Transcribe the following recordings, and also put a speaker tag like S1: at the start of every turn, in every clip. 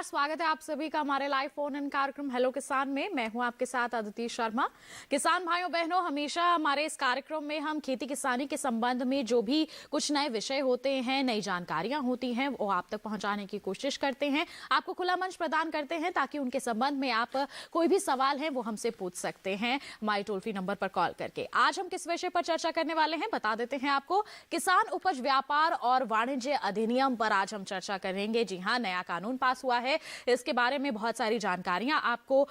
S1: स्वागत है आप सभी का हमारे लाइव फोन इन कार्यक्रम हेलो किसान में। मैं हूं आपके साथ अदिति शर्मा। किसान भाइयों बहनों, हमेशा हमारे इस कार्यक्रम में हम खेती किसानी के संबंध में जो भी कुछ नए विषय होते हैं, नई जानकारियां होती हैं, वो आप तक पहुंचाने की कोशिश करते हैं, आपको खुला मंच प्रदान करते हैं ताकि उनके संबंध में आप कोई भी सवाल है वो हमसे पूछ सकते हैं हमारे टोल फ्री नंबर पर कॉल करके। आज हम किस विषय पर चर्चा करने वाले हैं बता देते हैं आपको। किसान उपज व्यापार और वाणिज्य अधिनियम पर आज हम चर्चा करेंगे। जी हाँ, नया कानून पास हुआ है, इसके बारे में बहुत सारी जानकारियां आपको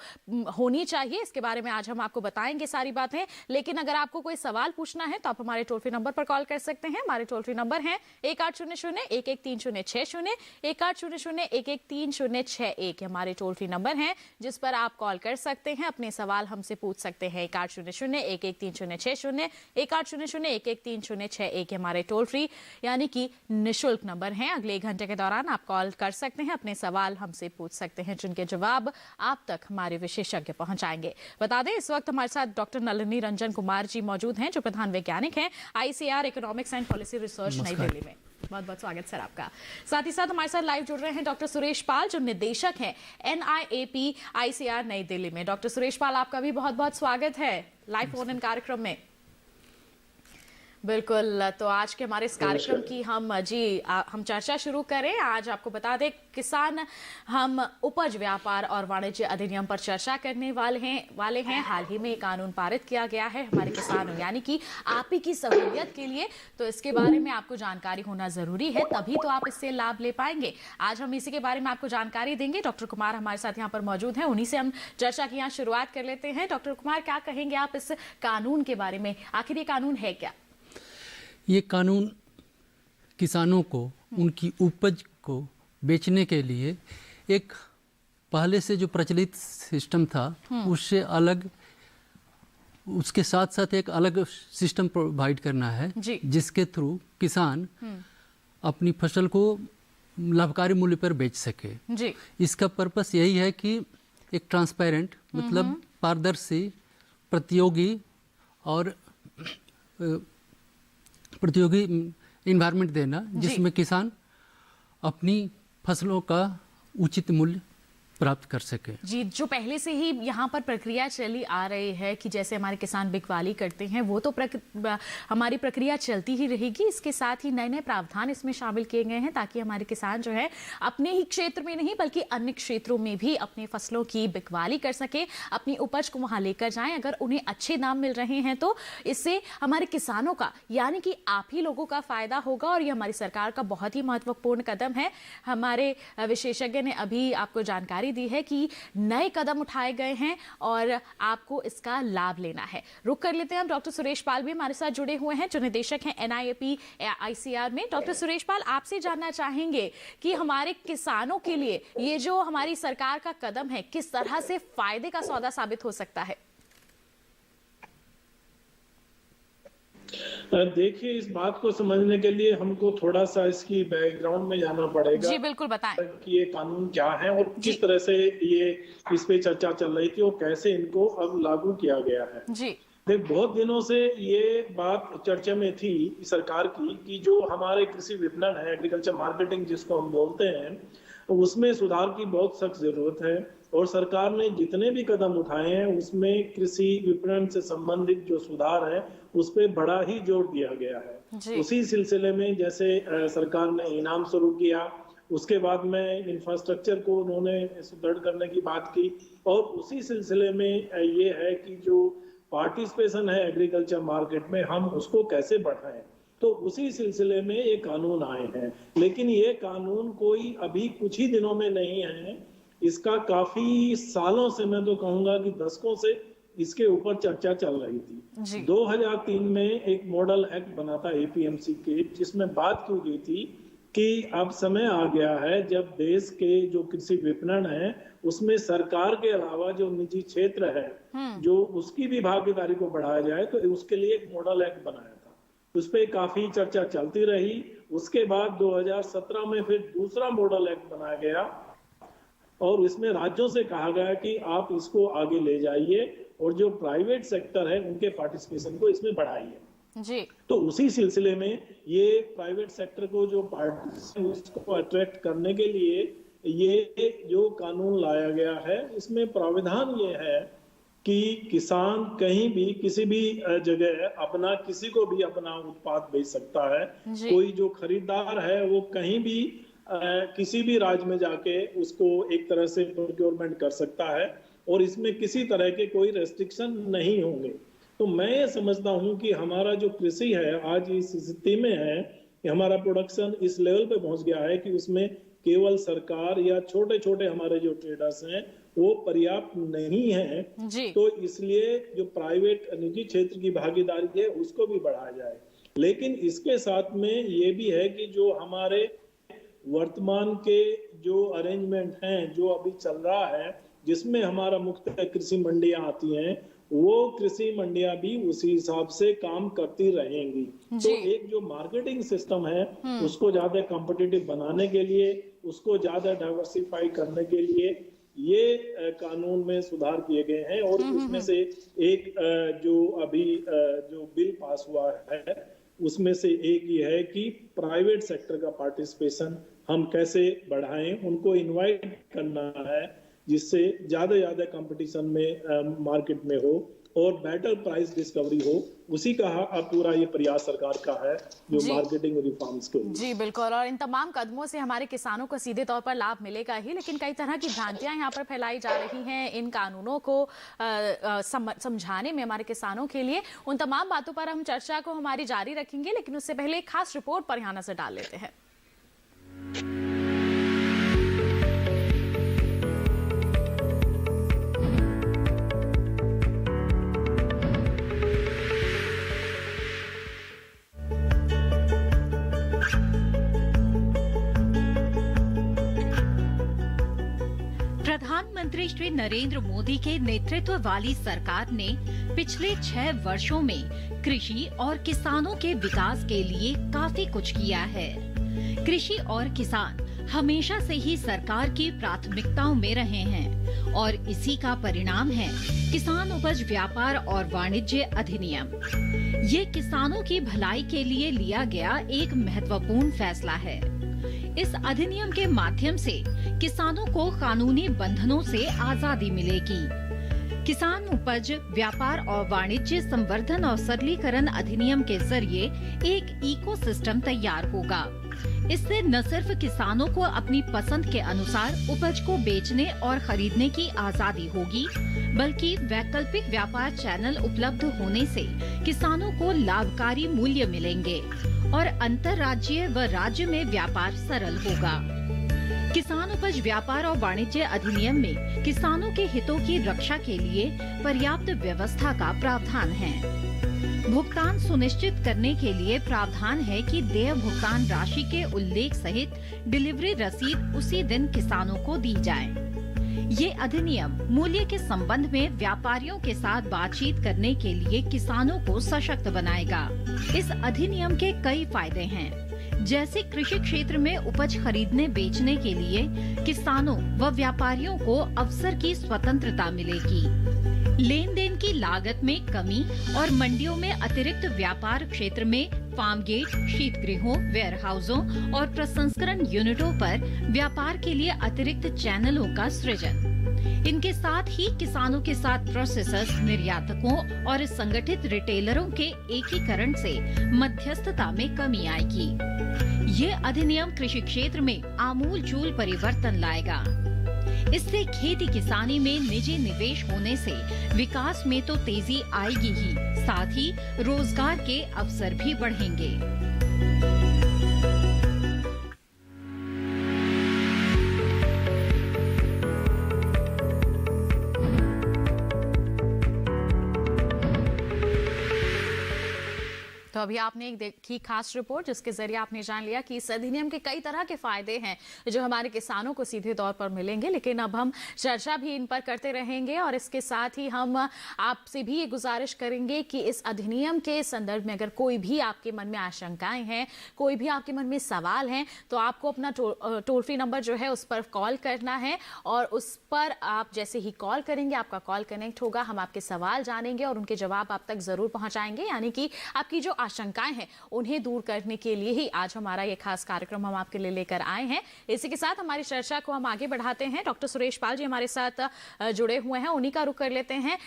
S1: होनी चाहिए, इसके बारे में आज हम आपको बताएंगे सारी बातें। लेकिन अगर आपको कोई सवाल पूछना है तो आप हमारे टोल फ्री नंबर पर कॉल कर सकते हैं। हमारे टोल फ्री नंबर है 1800-113060, 1800-113061 हमारे टोल फ्री नंबर है जिस पर आप कॉल कर सकते हैं, अपने सवाल हमसे पूछ सकते हैं। 1800-113060, 1800-113061 हमारे टोल फ्री यानी कि निःशुल्क नंबर है। अगले 1 घंटे के दौरान आप कॉल कर सकते हैं, अपने सवाल हमसे पूछ सकते हैं, जिनके जवाब आप तक हमारे विशेषज्ञ पहुंचाएंगे। बता दें इस वक्त हमारे साथ डॉक्टर नलिनी रंजन कुमार जी मौजूद हैं, जो प्रधान वैज्ञानिक हैं ICAR economics and policy research नई दिल्ली में। बहुत बहुत स्वागत सर आपका। साथ ही साथ हमारे साथ लाइव जुड़ रहे हैं डॉक्टर सुरेश पाल, जो निदेशक हैं NIAP ICAR नई दिल्ली में। डॉक्टर सुरेश पाल, आपका भी बहुत बहुत स्वागत है लाइव फोन इन कार्यक्रम में। बिल्कुल, तो आज के हमारे इस कार्यक्रम की हम चर्चा शुरू करें। आज आपको बता दें किसान हम उपज व्यापार और वाणिज्य अधिनियम पर चर्चा करने वाले हैं। हाल ही में कानून पारित किया गया है हमारे किसानों यानी कि आप ही की सहूलियत के लिए, तो इसके बारे में आपको जानकारी होना जरूरी है, तभी तो आप इससे लाभ ले पाएंगे। आज हम इसी के बारे में आपको जानकारी देंगे। डॉक्टर कुमार हमारे साथ यहाँ पर मौजूद हैं, उन्हीं से हम चर्चा की यहाँ शुरुआत कर लेते हैं। डॉक्टर कुमार, क्या कहेंगे आप इस कानून के बारे में? आखिर ये कानून है क्या?
S2: ये कानून किसानों को उनकी उपज को बेचने के लिए एक पहले से जो प्रचलित सिस्टम था उससे अलग, उसके साथ साथ एक अलग सिस्टम प्रोवाइड करना है, जिसके थ्रू किसान अपनी फसल को लाभकारी मूल्य पर बेच सके। इसका पर्पस यही है कि एक ट्रांसपेरेंट मतलब पारदर्शी, प्रतियोगी इन्वायरमेंट देना, जिसमें किसान अपनी फसलों का उचित मूल्य प्राप्त कर सके। जी,
S1: जो पहले से ही यहाँ पर प्रक्रिया चली आ रही है कि जैसे हमारे किसान बिकवाली करते हैं, वो तो हमारी प्रक्रिया चलती ही रहेगी। इसके साथ ही नए नए प्रावधान इसमें शामिल किए गए हैं ताकि हमारे किसान जो है अपने ही क्षेत्र में नहीं बल्कि अन्य क्षेत्रों में भी अपने फसलों की बिकवाली कर सके, अपनी उपज को वहां लेकर जाएं। अगर उन्हें अच्छे दाम मिल रहे हैं तो इससे हमारे किसानों का यानी कि आप ही लोगों का फायदा होगा, और ये हमारी सरकार का बहुत ही महत्वपूर्ण कदम है। हमारे विशेषज्ञ ने अभी आपको जानकारी दी है कि नए कदम उठाए गए हैं और आपको इसका लाभ लेना है। रुक कर लेते हैं हम। डॉक्टर सुरेश पाल भी हमारे साथ जुड़े हुए हैं, जो निदेशक हैं NIAP ICAR में। डॉक्टर सुरेश पाल, आपसे जानना चाहेंगे कि हमारे किसानों के लिए ये जो हमारी सरकार का कदम है किस तरह से फायदे का सौदा साबित हो सकता है?
S3: देखिए, इस बात को समझने के लिए हमको थोड़ा सा इसकी बैकग्राउंड में जाना पड़ेगा।
S1: जी बिल्कुल, बताएं
S3: कि ये कानून क्या है और किस तरह से ये इस पे चर्चा चल रही थी और कैसे इनको अब लागू किया गया है।
S1: जी
S3: देख, बहुत दिनों से ये बात चर्चा में थी सरकार की कि जो हमारे कृषि विपणन है, एग्रीकल्चर मार्केटिंग जिसको हम बोलते हैं, उसमें सुधार की बहुत सख्त जरूरत है। और सरकार ने जितने भी कदम उठाए हैं उसमें कृषि विपणन से संबंधित जो सुधार है उस पर बड़ा ही जोर दिया गया है। उसी सिलसिले में जैसे सरकार ने इनाम शुरू किया, उसके बाद में इंफ्रास्ट्रक्चर को उन्होंने सुदृढ़ करने की बात की, और उसी सिलसिले में ये है कि जो पार्टिसिपेशन है एग्रीकल्चर मार्केट में हम उसको कैसे बढ़ाएं, तो उसी सिलसिले में ये कानून आए हैं। लेकिन ये कानून कोई अभी कुछ ही दिनों में नहीं है, इसका काफी सालों से, मैं तो कहूंगा कि दशकों से इसके ऊपर चर्चा चल रही थी। 2003 में एक मॉडल एक्ट बना था APMC के, जिसमें बात की गई थी कि अब समय आ गया है जब देश के जो कृषि विपणन है उसमें सरकार के अलावा जो निजी क्षेत्र है जो उसकी भी भागीदारी को बढ़ाया जाए, तो उसके लिए एक मॉडल एक्ट बनाया था। उस पर काफी चर्चा चलती रही। उसके बाद 2017 में फिर दूसरा मॉडल एक्ट बनाया गया और इसमें राज्यों से कहा गया कि आप इसको आगे ले जाइए और जो प्राइवेट सेक्टर है उनके पार्टिसिपेशन को इसमें बढ़ाइए।
S1: जी,
S3: तो उसी सिलसिले में ये प्राइवेट सेक्टर को जो उसको अट्रैक्ट करने के लिए ये जो कानून लाया गया है इसमें प्राविधान ये है कि किसान कहीं भी किसी भी जगह अपना किसी को भी अपना उत्पाद बेच सकता है।
S1: जी।
S3: कोई जो खरीदार है वो कहीं भी किसी भी राज्य में जाके उसको एक तरह से प्रोक्योरमेंट कर सकता है और इसमें किसी तरह के कोई रेस्ट्रिक्शन नहीं होंगे। तो मैं ये समझता हूं कि हमारा जो कृषि है आज इस स्थिति में है कि हमारा प्रोडक्शन इस लेवल पे पहुंच गया है कि उसमें केवल सरकार या छोटे छोटे हमारे जो ट्रेडर्स हैं वो पर्याप्त नहीं है।
S1: जी।
S3: तो इसलिए जो प्राइवेट निजी क्षेत्र की भागीदारी है उसको भी बढ़ाया जाए। लेकिन इसके साथ में ये भी है कि जो हमारे वर्तमान के जो अरेंजमेंट हैं जो अभी चल रहा है जिसमें हमारा मुख्य कृषि मंडियां आती हैं वो कृषि मंडियां भी उसी हिसाब से काम करती रहेंगी। तो एक जो मार्केटिंग सिस्टम है उसको ज्यादा कॉम्पिटिटिव बनाने के लिए उसको ज्यादा डाइवर्सिफाई करने के लिए ये कानून में सुधार किए गए हैं और उसमें से एक जो अभी जो बिल पास हुआ है उसमें से एक ये है कि प्राइवेट सेक्टर का पार्टिसिपेशन हम कैसे बढ़ाएं, उनको इनवाइट करना है जिससे ज्यादा कंपटीशन में मार्केट में हो और बेटर प्राइस डिस्कवरी हो। उसी का पूरा ये प्रयास सरकार का है जो मार्केटिंग रिफॉर्म्स के लिए।
S1: जी बिल्कुल, और इन तमाम कदमों से हमारे किसानों को सीधे तौर पर लाभ मिलेगा ही, लेकिन कई तरह की भ्रांतियां यहाँ पर फैलाई जा रही हैं इन कानूनों को समझाने में हमारे किसानों के लिए। उन तमाम बातों पर हम चर्चा को हमारी जारी रखेंगे, लेकिन उससे पहले एक खास रिपोर्ट पर यहाँ नजर डाल लेते हैं।
S4: प्रधानमंत्री श्री नरेंद्र मोदी के नेतृत्व वाली सरकार ने पिछले 6 वर्षों में कृषि और किसानों के विकास के लिए काफी कुछ किया है। कृषि और किसान हमेशा से ही सरकार की प्राथमिकताओं में रहे हैं और इसी का परिणाम है किसान उपज व्यापार और वाणिज्य अधिनियम। ये किसानों की भलाई के लिए लिया गया एक महत्वपूर्ण फैसला है। इस अधिनियम के माध्यम से किसानों को कानूनी बंधनों से आजादी मिलेगी। किसान उपज व्यापार और वाणिज्य संवर्धन और सरलीकरण अधिनियम के जरिए एक इकोसिस्टम तैयार होगा। इससे न सिर्फ किसानों को अपनी पसंद के अनुसार उपज को बेचने और खरीदने की आजादी होगी, बल्कि वैकल्पिक व्यापार चैनल उपलब्ध होने से किसानों को लाभकारी मूल्य मिलेंगे और अंतर्राज्यीय व राज्य में व्यापार सरल होगा। किसान उपज व्यापार और वाणिज्य अधिनियम में किसानों के हितों की रक्षा के लिए पर्याप्त व्यवस्था का प्रावधान है। भुगतान सुनिश्चित करने के लिए प्रावधान है कि देय भुगतान राशि के उल्लेख सहित डिलीवरी रसीद उसी दिन किसानों को दी जाए। ये अधिनियम मूल्य के संबंध में व्यापारियों के साथ बातचीत करने के लिए किसानों को सशक्त बनाएगा। इस अधिनियम के कई फायदे हैं, जैसे कृषि क्षेत्र में उपज खरीदने बेचने के लिए किसानों व व्यापारियों को अवसर की स्वतंत्रता मिलेगी। लेन देन की लागत में कमी और मंडियों में अतिरिक्त व्यापार क्षेत्र में फार्म गेट, शीतगृहों, वेयरहाउसों और प्रसंस्करण यूनिटों पर व्यापार के लिए अतिरिक्त चैनलों का सृजन। इनके साथ ही किसानों के साथ प्रोसेसर्स, निर्यातकों और संगठित रिटेलरों के एकीकरण से मध्यस्थता में कमी आएगी। ये अधिनियम कृषि क्षेत्र में आमूलचूल परिवर्तन लाएगा। इससे खेती किसानी में निजी निवेश होने से विकास में तो तेजी आएगी ही, साथ ही रोजगार के अवसर भी बढ़ेंगे।
S1: तो अभी आपने एक देखी खास रिपोर्ट जिसके जरिए आपने जान लिया कि इस अधिनियम के कई तरह के फायदे हैं जो हमारे किसानों को सीधे तौर पर मिलेंगे, लेकिन अब हम चर्चा भी इन पर करते रहेंगे और इसके साथ ही हम आपसे भी ये गुजारिश करेंगे कि इस अधिनियम के संदर्भ में अगर कोई भी आपके मन में आशंकाएं हैं, कोई भी आपके मन में सवाल हैं, तो आपको अपना टोल फ्री नंबर जो है उस पर कॉल करना है और उस पर आप जैसे ही कॉल करेंगे आपका कॉल कनेक्ट होगा, हम आपके सवाल जानेंगे और उनके जवाब आप तक जरूर पहुंचाएंगे। यानी कि आपकी जो आशंकाएं हैं उन्हें दूर करने के लिए ही आज हमारा ये खास कार्यक्रम हम आपके लिए लेकर आए हैं। इसी के साथ हमारी चर्चा को हम आगे बढ़ाते हैं। डॉक्टर सुरेश पाल जी हमारे साथ जुड़े हुए हैं, उन्हीं का रुख कर लेते हैं।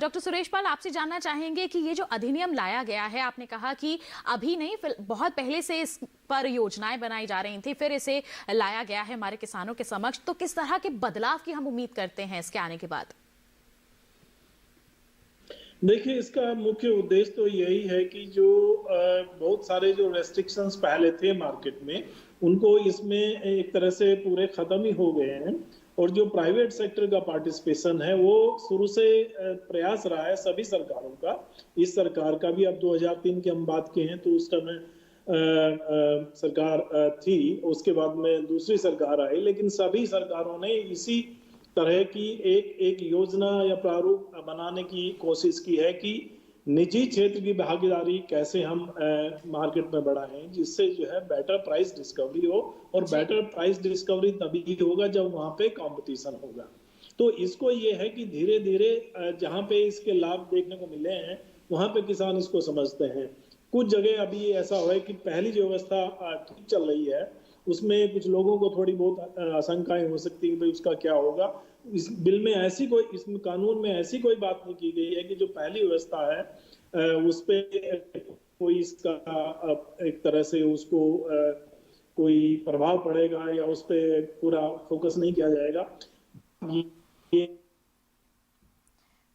S1: डॉक्टर सुरेश पाल, आपसे जानना चाहेंगे कि ये जो अधिनियम लाया गया है, आपने कहा कि अभी नहीं, बहुत पहले से इस पर योजनाएं बनाई जा रही थी, फिर इसे लाया गया है हमारे किसानों के समक्ष, तो किस तरह के बदलाव की हम उम्मीद करते हैं इसके आने के बाद?
S3: देखिए, इसका मुख्य उद्देश्य तो यही है कि जो बहुत सारे जो रेस्ट्रिक्शंस पहले थे मार्केट में, उनको इसमें एक तरह से पूरे खत्म ही हो गए हैं। और जो प्राइवेट सेक्टर का पार्टिसिपेशन है वो शुरू से प्रयास रहा है सभी सरकारों का। इस सरकार का भी, अब 2003 की हम बात की हैं तो उस समय सरकार थी, उसके बाद में दूसरी सरकार आई, लेकिन सभी सरकारों ने इसी तरह की एक योजना या प्रारूप बनाने की कोशिश की है कि निजी क्षेत्र की भागीदारी कैसे हम मार्केट में बढ़ाएं, जिससे जो है बेटर प्राइस डिस्कवरी हो। और बेटर प्राइस डिस्कवरी तभी होगा जब वहां पे कंपटीशन होगा। तो इसको ये है कि धीरे धीरे जहां पे इसके लाभ देखने को मिले हैं वहां पे किसान इसको समझते हैं। कुछ जगह अभी ऐसा हुआ है कि पहली जो व्यवस्था ठीक चल रही है उसमें कुछ लोगों को थोड़ी बहुत आशंकाएं हो सकती है भाई उसका क्या होगा। इस बिल में ऐसी कोई, इस कानून में ऐसी कोई बात नहीं की गई है कि जो पहली व्यवस्था है उस पे कोई इसका एक तरह से उसको कोई प्रभाव पड़ेगा या उस पे पूरा फोकस नहीं किया जाएगा।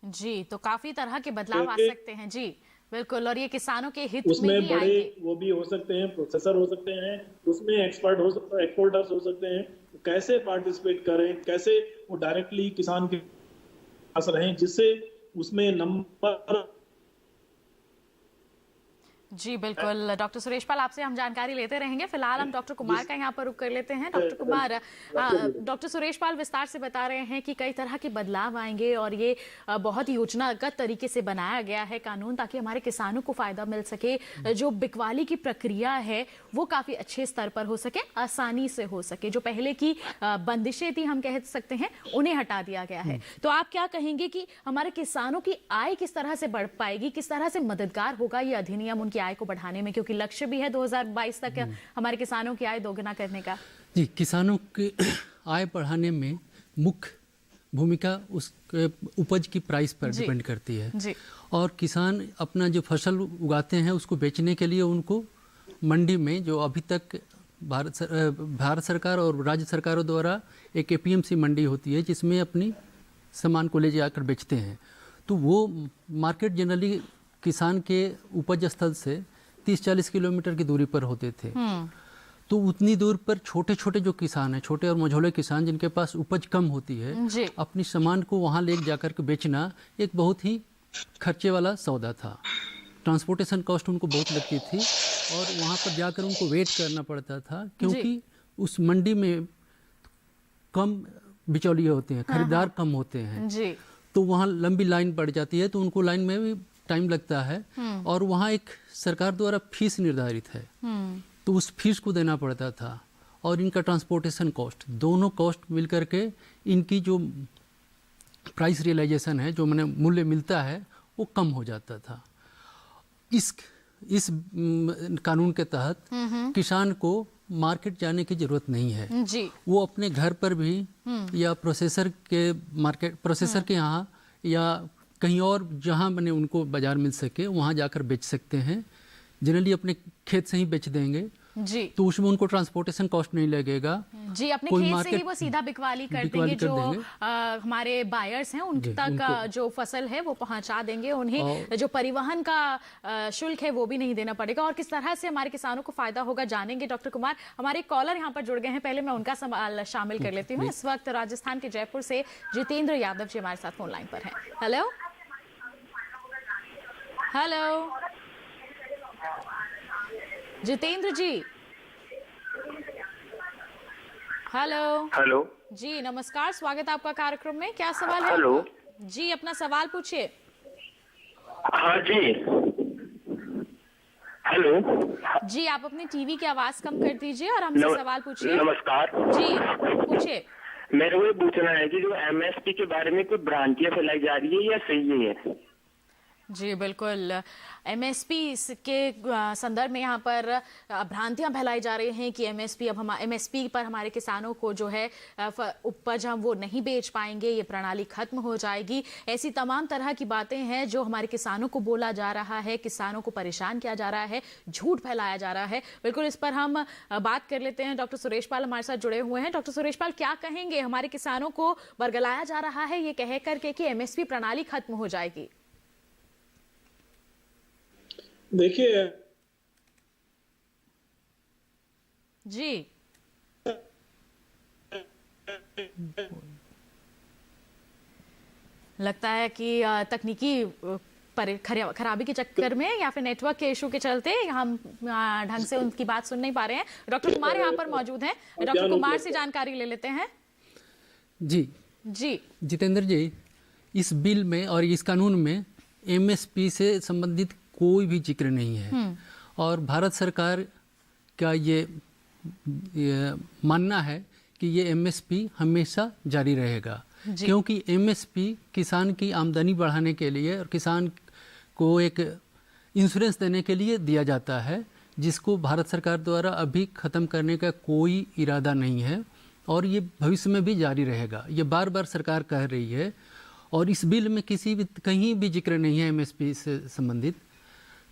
S1: जी, तो काफी तरह के बदलाव आ सकते हैं। जी बिल्कुल, और ये किसानों के हित
S3: उसमें
S1: में ही
S3: बड़े
S1: आएंगे।
S3: वो भी हो सकते हैं, प्रोसेसर हो सकते हैं, उसमें एक्सपोर्टर्स हो सकते हैं। कैसे पार्टिसिपेट करें, कैसे वो डायरेक्टली किसान के पास रहें, जिससे उसमें नंबर।
S1: जी बिल्कुल, डॉक्टर सुरेश पाल, आपसे हम जानकारी लेते रहेंगे। फिलहाल हम डॉक्टर कुमार का यहाँ पर रुख कर लेते हैं। डॉक्टर कुमार, डॉक्टर सुरेश पाल विस्तार से बता रहे हैं कि कई तरह के बदलाव आएंगे और ये बहुत योजनागत तरीके से बनाया गया है कानून, ताकि हमारे किसानों को फायदा मिल सके। जो बिकवाली की प्रक्रिया है वो काफी अच्छे स्तर पर हो सके, आसानी से हो सके। जो पहले की बंदिशें थी हम कह सकते हैं, उन्हें हटा दिया गया है। तो आप क्या कहेंगे कि हमारे किसानों की आय किस तरह से बढ़ पाएगी, किस तरह से मददगार होगा ये अधिनियम उनकी आय को बढ़ाने में, क्योंकि लक्ष्य भी है 2022 तक हमारे किसानों की आय दोगुना करने का?
S2: जी, किसानों की आय बढ़ाने में मुख्य भूमिका उसके उपज की प्राइस पर डिपेंड करती है।
S1: जी।
S2: और किसान अपना जो फसल उगाते हैं उसको बेचने के लिए उनको मंडी में, जो अभी तक भारत सरकार और राज्य सरकारों द्वारा एक एपीएमसी मंडी होती है जिसमें अपनी सामान को ले जाकर बेचते हैं, तो वो मार्केट जनरली किसान के उपज स्थल से 30-40 किलोमीटर की दूरी पर होते थे। तो उतनी दूर पर छोटे छोटे जो किसान हैं, छोटे और मझोले किसान जिनके पास उपज कम होती है, अपनी सामान को वहाँ ले जाकर के बेचना एक बहुत ही खर्चे वाला सौदा था। ट्रांसपोर्टेशन कॉस्ट उनको बहुत लगती थी और वहाँ पर जाकर उनको वेट करना पड़ता था, क्योंकि उस मंडी में कम बिचौलिए होते हैं, खरीदार कम होते हैं। तो वहाँ लंबी लाइन पड़ जाती है, तो उनको लाइन में भी टाइम लगता है। और वहाँ एक सरकार द्वारा फीस निर्धारित है, तो उस फीस को देना पड़ता था। और इनका ट्रांसपोर्टेशन कॉस्ट, दोनों कॉस्ट मिलकर के इनकी जो प्राइस रियलाइजेशन है, जो मैंने मूल्य मिलता है, वो कम हो जाता था। इस कानून के तहत किसान को मार्केट जाने की जरूरत नहीं है।
S1: जी।
S2: वो अपने घर पर भी या प्रोसेसर के यहाँ या कहीं और जहाँ मैंने उनको बाजार मिल सके वहाँ जाकर बेच सकते हैं। जनरली अपने खेत से ही बेच देंगे।
S1: जी।
S2: तो उसमें उनको ट्रांसपोर्टेशन कॉस्ट नहीं लगेगा।
S1: जी, अपने खेत से ही वो सीधा बिकवाली कर देंगे। जो हमारे बायर्स हैं उन तक जो फसल है वो पहुंचा देंगे। उन्हें जो परिवहन का शुल्क है वो भी नहीं देना पड़ेगा। और किस तरह से हमारे किसानों को फायदा होगा जानेंगे डॉक्टर कुमार। हमारे कॉलर यहाँ पर जुड़ गए हैं, पहले मैं उनका सवाल शामिल कर लेती हूँ। इस वक्त राजस्थान के जयपुर से जितेंद्र यादव जी हमारे साथ फोन लाइन पर हैं। हेलो हेलो जितेंद्र जी। हेलो
S5: हेलो
S1: जी, नमस्कार, स्वागत है आपका कार्यक्रम में। क्या सवाल है?
S5: हेलो
S1: जी, अपना सवाल पूछिए।
S5: हाँ जी, हेलो
S1: जी, आप अपनी टीवी की आवाज कम कर दीजिए और हमसे सवाल पूछिए।
S5: नमस्कार
S1: जी, पूछिए।
S5: मेरे को ये पूछना है कि जो एमएसपी के बारे में कोई भ्रांतियां फैलाई जा रही है या सही है?
S1: जी बिल्कुल। एमएसपी के संदर्भ में यहाँ पर भ्रांतियां फैलाई जा रही हैं कि एमएसपी पर हमारे किसानों को जो है उपज हम वो नहीं बेच पाएंगे, ये प्रणाली खत्म हो जाएगी। ऐसी तमाम तरह की बातें हैं जो हमारे किसानों को बोला जा रहा है, किसानों को परेशान किया जा रहा है, झूठ फैलाया जा रहा है। बिल्कुल इस पर हम बात कर लेते हैं। डॉक्टर सुरेश पाल हमारे साथ जुड़े हुए हैं। डॉक्टर सुरेश पाल, क्या कहेंगे? हमारे किसानों को बरगलाया जा रहा है ये कह करके कि एमएसपी प्रणाली खत्म हो जाएगी।
S3: देखिए
S1: जी, लगता है कि तकनीकी खराबी के चक्कर में या फिर नेटवर्क के इशू के चलते हम ढंग से उनकी बात सुन नहीं पा रहे हैं। डॉक्टर कुमार यहाँ पर मौजूद हैं, डॉक्टर कुमार से जानकारी ले लेते हैं।
S2: जी
S1: जी
S2: जितेंद्र जी, इस बिल में और इस कानून में एमएसपी से संबंधित कोई भी जिक्र नहीं है और भारत सरकार का ये मानना है कि ये एमएसपी हमेशा जारी रहेगा, क्योंकि एमएसपी किसान की आमदनी बढ़ाने के लिए और किसान को एक इंश्योरेंस देने के लिए दिया जाता है, जिसको भारत सरकार द्वारा अभी ख़त्म करने का कोई इरादा नहीं है और ये भविष्य में भी जारी रहेगा। ये बार बार सरकार कह रही है और इस बिल में कहीं भी जिक्र नहीं है एमएसपी से संबंधित,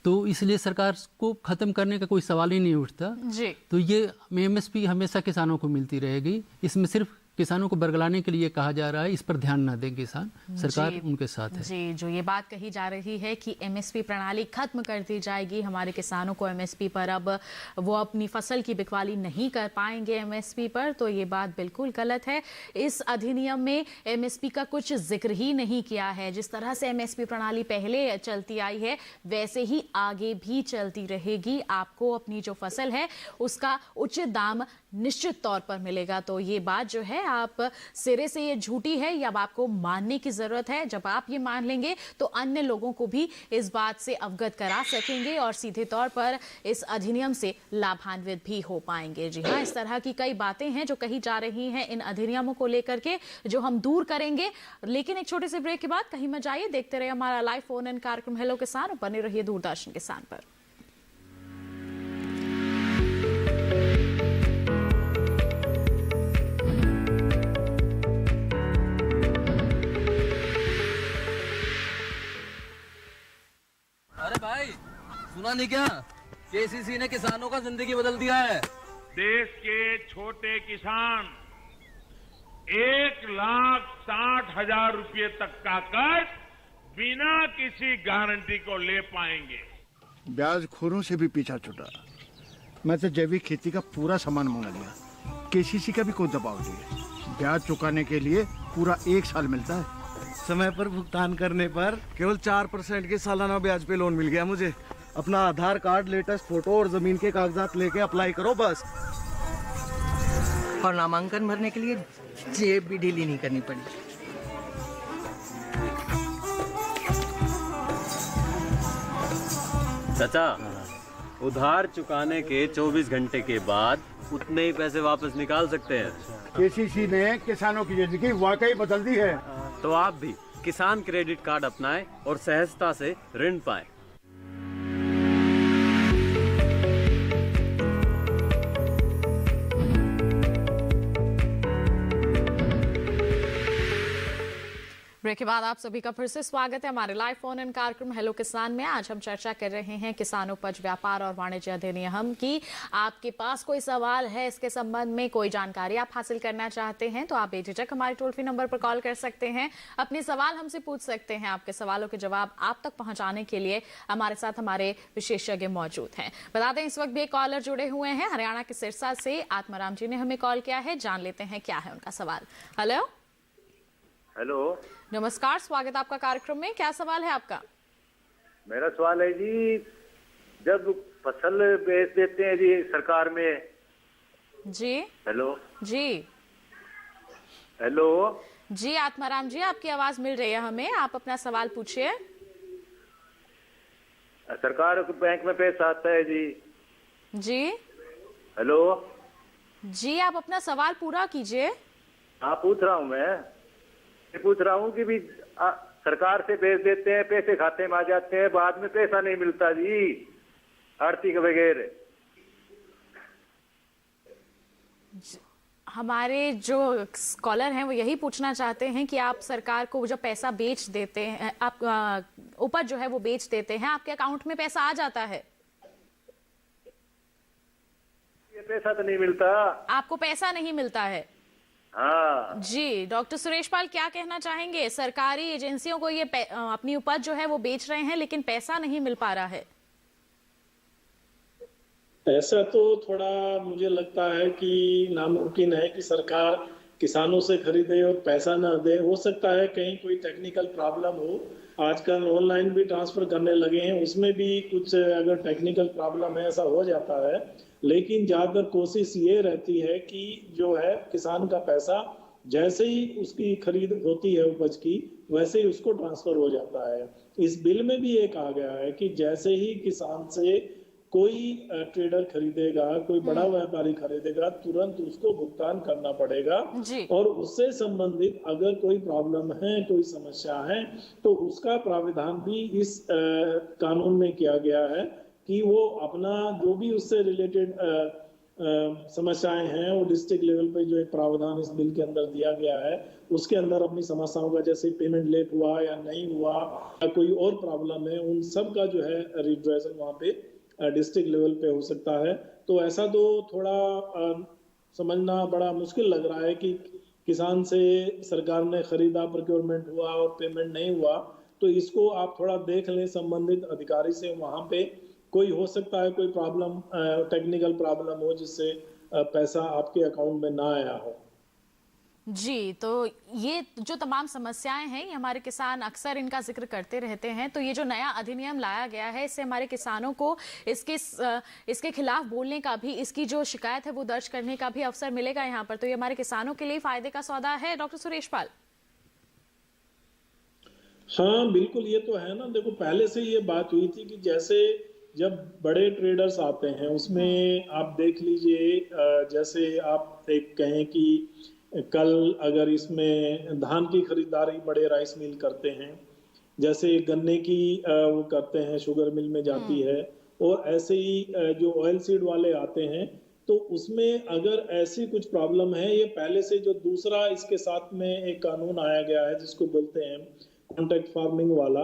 S2: तो इसलिए सरकार को ख़त्म करने का कोई सवाल ही नहीं उठता
S1: जी।
S2: तो ये एमएसपी हमेशा किसानों को मिलती रहेगी। इसमें सिर्फ किसानों को बरगलाने के लिए कहा जा रहा है, इस पर ध्यान ना दें किसान, सरकार उनके साथ है।
S1: जी, जो ये बात कही जा रही है कि एमएसपी प्रणाली खत्म कर दी जाएगी, हमारे किसानों को एमएसपी पर अब वो अपनी फसल की बिकवाली नहीं कर पाएंगे एमएसपी पर, तो ये बात बिल्कुल गलत है। इस अधिनियम में एमएसपी का कुछ जिक्र ही नहीं किया है। जिस तरह से एमएसपी प्रणाली पहले चलती आई है वैसे ही आगे भी चलती रहेगी। आपको अपनी जो फसल है उसका उचित दाम निश्चित तौर पर मिलेगा। तो ये बात जो है आप सिरे से ये झूठी है, या अब आपको मानने की जरूरत है। जब आप ये मान लेंगे तो अन्य लोगों को भी इस बात से अवगत करा सकेंगे और सीधे तौर पर इस अधिनियम से लाभान्वित भी हो पाएंगे। जी हाँ, इस तरह की कई बातें हैं जो कही जा रही हैं इन अधिनियमों को लेकर के, जो हम दूर करेंगे। लेकिन एक छोटे से ब्रेक के बाद कहीं मत जाइए, देखते रहिए हमारा लाइव फोन इन कार्यक्रम हेलो किसान और बने रहिए दूरदर्शन किसान पर।
S6: अरे भाई, सुना नहीं क्या? केसीसी ने किसानों का जिंदगी बदल दिया है।
S7: देश के छोटे किसान 1,60,000 रुपये तक का कर्ज बिना किसी गारंटी को ले पाएंगे।
S8: ब्याज खोरों से भी पीछा छुटा। मैं तो जैविक खेती का पूरा सामान मंगा लिया, केसीसी का भी कोई दबाव नहीं। ब्याज चुकाने के लिए पूरा 1 साल मिलता है।
S9: समय पर भुगतान करने पर केवल 4% के सालाना ब्याज पे लोन मिल गया मुझे। अपना आधार कार्ड, लेटेस्ट फोटो और जमीन के कागजात लेके अप्लाई करो बस।
S10: और नामांकन भरने के लिए जेब भी ढीली नहीं करनी पड़ी।
S11: चाचा, उधार चुकाने के 24 घंटे के बाद उतने ही पैसे वापस निकाल सकते हैं।
S8: केसीसी ने किसानों की जिंदगी वाकई बदल दी है।
S11: तो आप भी किसान क्रेडिट कार्ड अपनाएं और सहजता से ऋण पाएं।
S1: ब्रेक के बाद आप सभी का फिर से स्वागत है हमारे लाइव फोन इन कार्यक्रम हेलो किसान में। आज हम चर्चा कर रहे हैं किसान उपज व्यापार और वाणिज्य अधिनियम की। आपके पास कोई सवाल है इसके संबंध में, कोई जानकारी आप हासिल करना चाहते हैं तो आप बेझिझक हमारे टोल फ्री नंबर पर कॉल कर सकते हैं, अपने सवाल हमसे पूछ सकते हैं। आपके सवालों के जवाब आप तक पहुंचाने के लिए हमारे साथ हमारे विशेषज्ञ मौजूद हैं। बता दें इस वक्त भी एक कॉलर जुड़े हुए हैं हरियाणा के सिरसा से। आत्माराम जी ने हमें कॉल किया है, जान लेते हैं क्या है उनका सवाल। हेलो
S5: हेलो,
S1: नमस्कार, स्वागत आपका कार्यक्रम में। क्या सवाल है आपका?
S5: मेरा सवाल है जी, जब फसल बेच देते हैं जी सरकार में।
S1: जी
S5: हेलो
S1: जी
S5: हेलो
S1: जी आत्माराम जी, आपकी आवाज मिल रही है हमें, आप अपना सवाल पूछिए।
S5: सरकार को बैंक में पैसा आता है जी।
S1: जी
S5: हेलो
S1: जी, आप अपना सवाल पूरा कीजिए।
S5: हाँ, पूछ रहा हूँ मैं पूछ रहा हूँ कि भी सरकार से बेच देते हैं, पैसे खाते में आ जाते हैं, बाद में पैसा नहीं मिलता जी आड़ती के बगैर।
S1: हमारे जो स्कॉलर हैं वो यही पूछना चाहते हैं कि आप सरकार को जब पैसा बेच देते हैं, आप उपज जो है वो बेच देते हैं, आपके अकाउंट में पैसा आ जाता है?
S5: ये पैसा तो नहीं मिलता।
S1: आपको पैसा नहीं मिलता है?
S5: हाँ
S1: जी। डॉक्टर सुरेश पाल क्या कहना चाहेंगे? सरकारी एजेंसियों को ये अपनी उपज जो है वो बेच रहे हैं लेकिन पैसा नहीं मिल पा रहा है।
S3: ऐसा तो थोड़ा मुझे लगता है कि नामुमकिन है कि सरकार किसानों से खरीदे और पैसा ना दे। हो सकता है कहीं कोई टेक्निकल प्रॉब्लम हो, आजकल ऑनलाइन भी ट्रांसफर करने लगे हैं, उसमें भी कुछ अगर टेक्निकल प्रॉब्लम है ऐसा हो जाता है। लेकिन ज़्यादातर कोशिश ये रहती है कि जो है किसान का पैसा जैसे ही उसकी खरीद होती है उपज की वैसे ही उसको ट्रांसफर हो जाता है। इस बिल में भी ये कहा गया है कि जैसे ही किसान से कोई ट्रेडर खरीदेगा, कोई बड़ा व्यापारी खरीदेगा, तुरंत उसको भुगतान करना पड़ेगा और उससे संबंधित अगर कोई प्रॉब्लम है, कोई समस्या है तो उसका प्रावधान भी इस कानून में किया गया है कि वो अपना जो भी उससे रिलेटेड समस्याएं हैं वो डिस्ट्रिक्ट लेवल पे जो एक प्रावधान इस बिल के अंदर दिया गया है उसके अंदर अपनी समस्याओं का, जैसे पेमेंट लेट हुआ या नहीं हुआ या कोई और प्रॉब्लम है, उन सब का जो है रिड्रेसल वहाँ पे डिस्ट्रिक्ट लेवल पे हो सकता है। तो ऐसा तो थोड़ा समझना बड़ा मुश्किल लग रहा है कि किसान से सरकार ने खरीदा, प्रोक्योरमेंट हुआ और पेमेंट नहीं हुआ, तो इसको आप थोड़ा देख लें संबंधित अधिकारी से। वहाँ पे कोई हो सकता है कोई प्रॉब्लम, टेक्निकल प्रॉब्लम हो जिससे पैसा आपके अकाउंट में ना आया हो।
S1: जी, तो ये जो तमाम समस्याएं हैं ये हमारे किसान अक्सर इनका जिक्र करते रहते हैं। तो ये जो नया अधिनियम लाया गया है इससे हमारे किसानों को इसके खिलाफ बोलने का भी, इसकी जो शिकायत है वो दर्ज करने का भी अवसर मिलेगा यहाँ पर। तो ये हमारे किसानों के लिए फायदे का सौदा है। डॉक्टर सुरेश पाल।
S3: हाँ बिल्कुल, ये तो है ना। देखो पहले से ये बात हुई थी कि जैसे जब बड़े ट्रेडर्स आते हैं उसमें आप देख लीजिए, जैसे आप एक कहें कि कल अगर इसमें धान की खरीदारी बड़े राइस मिल करते हैं, जैसे गन्ने की वो करते हैं, शुगर मिल में जाती है, और ऐसे ही जो ऑयल सीड वाले आते हैं तो उसमें अगर ऐसी कुछ प्रॉब्लम है, ये पहले से जो दूसरा इसके साथ में एक कानून आया गया है जिसको बोलते हैं कॉन्ट्रैक्ट फार्मिंग वाला,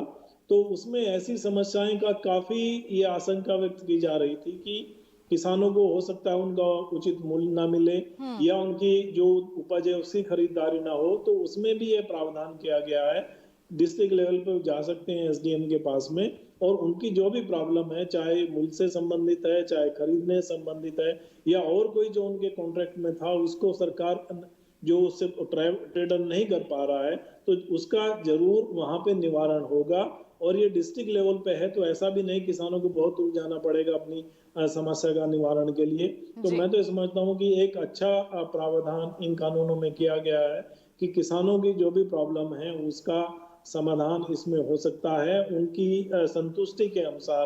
S3: तो उसमें ऐसी समस्याएं का काफी ये आशंका व्यक्त की जा रही थी कि किसानों को हो सकता है उनका उचित मूल्य ना मिले या उनकी जो उपज है उसकी खरीदारी ना हो। तो उसमें भी ये प्रावधान किया गया है, डिस्ट्रिक्ट लेवल पर जा सकते हैं एसडीएम के पास में, और उनकी जो भी प्रॉब्लम है, चाहे मूल्य से संबंधित है, चाहे खरीदने से संबंधित है या और कोई जो उनके कॉन्ट्रैक्ट में था, उसको सरकार जो उससे ट्रेडर नहीं कर पा रहा है तो उसका जरूर वहां पे निवारण होगा। और ये डिस्ट्रिक्ट लेवल पे है तो ऐसा भी नहीं किसानों को बहुत दूर जाना पड़ेगा अपनी समस्या का निवारण के लिए। तो मैं तो समझता हूँ कि एक अच्छा प्रावधान इन कानूनों में किया गया है कि किसानों की जो भी प्रॉब्लम है उसका समाधान इसमें हो सकता है, उनकी संतुष्टि के अनुसार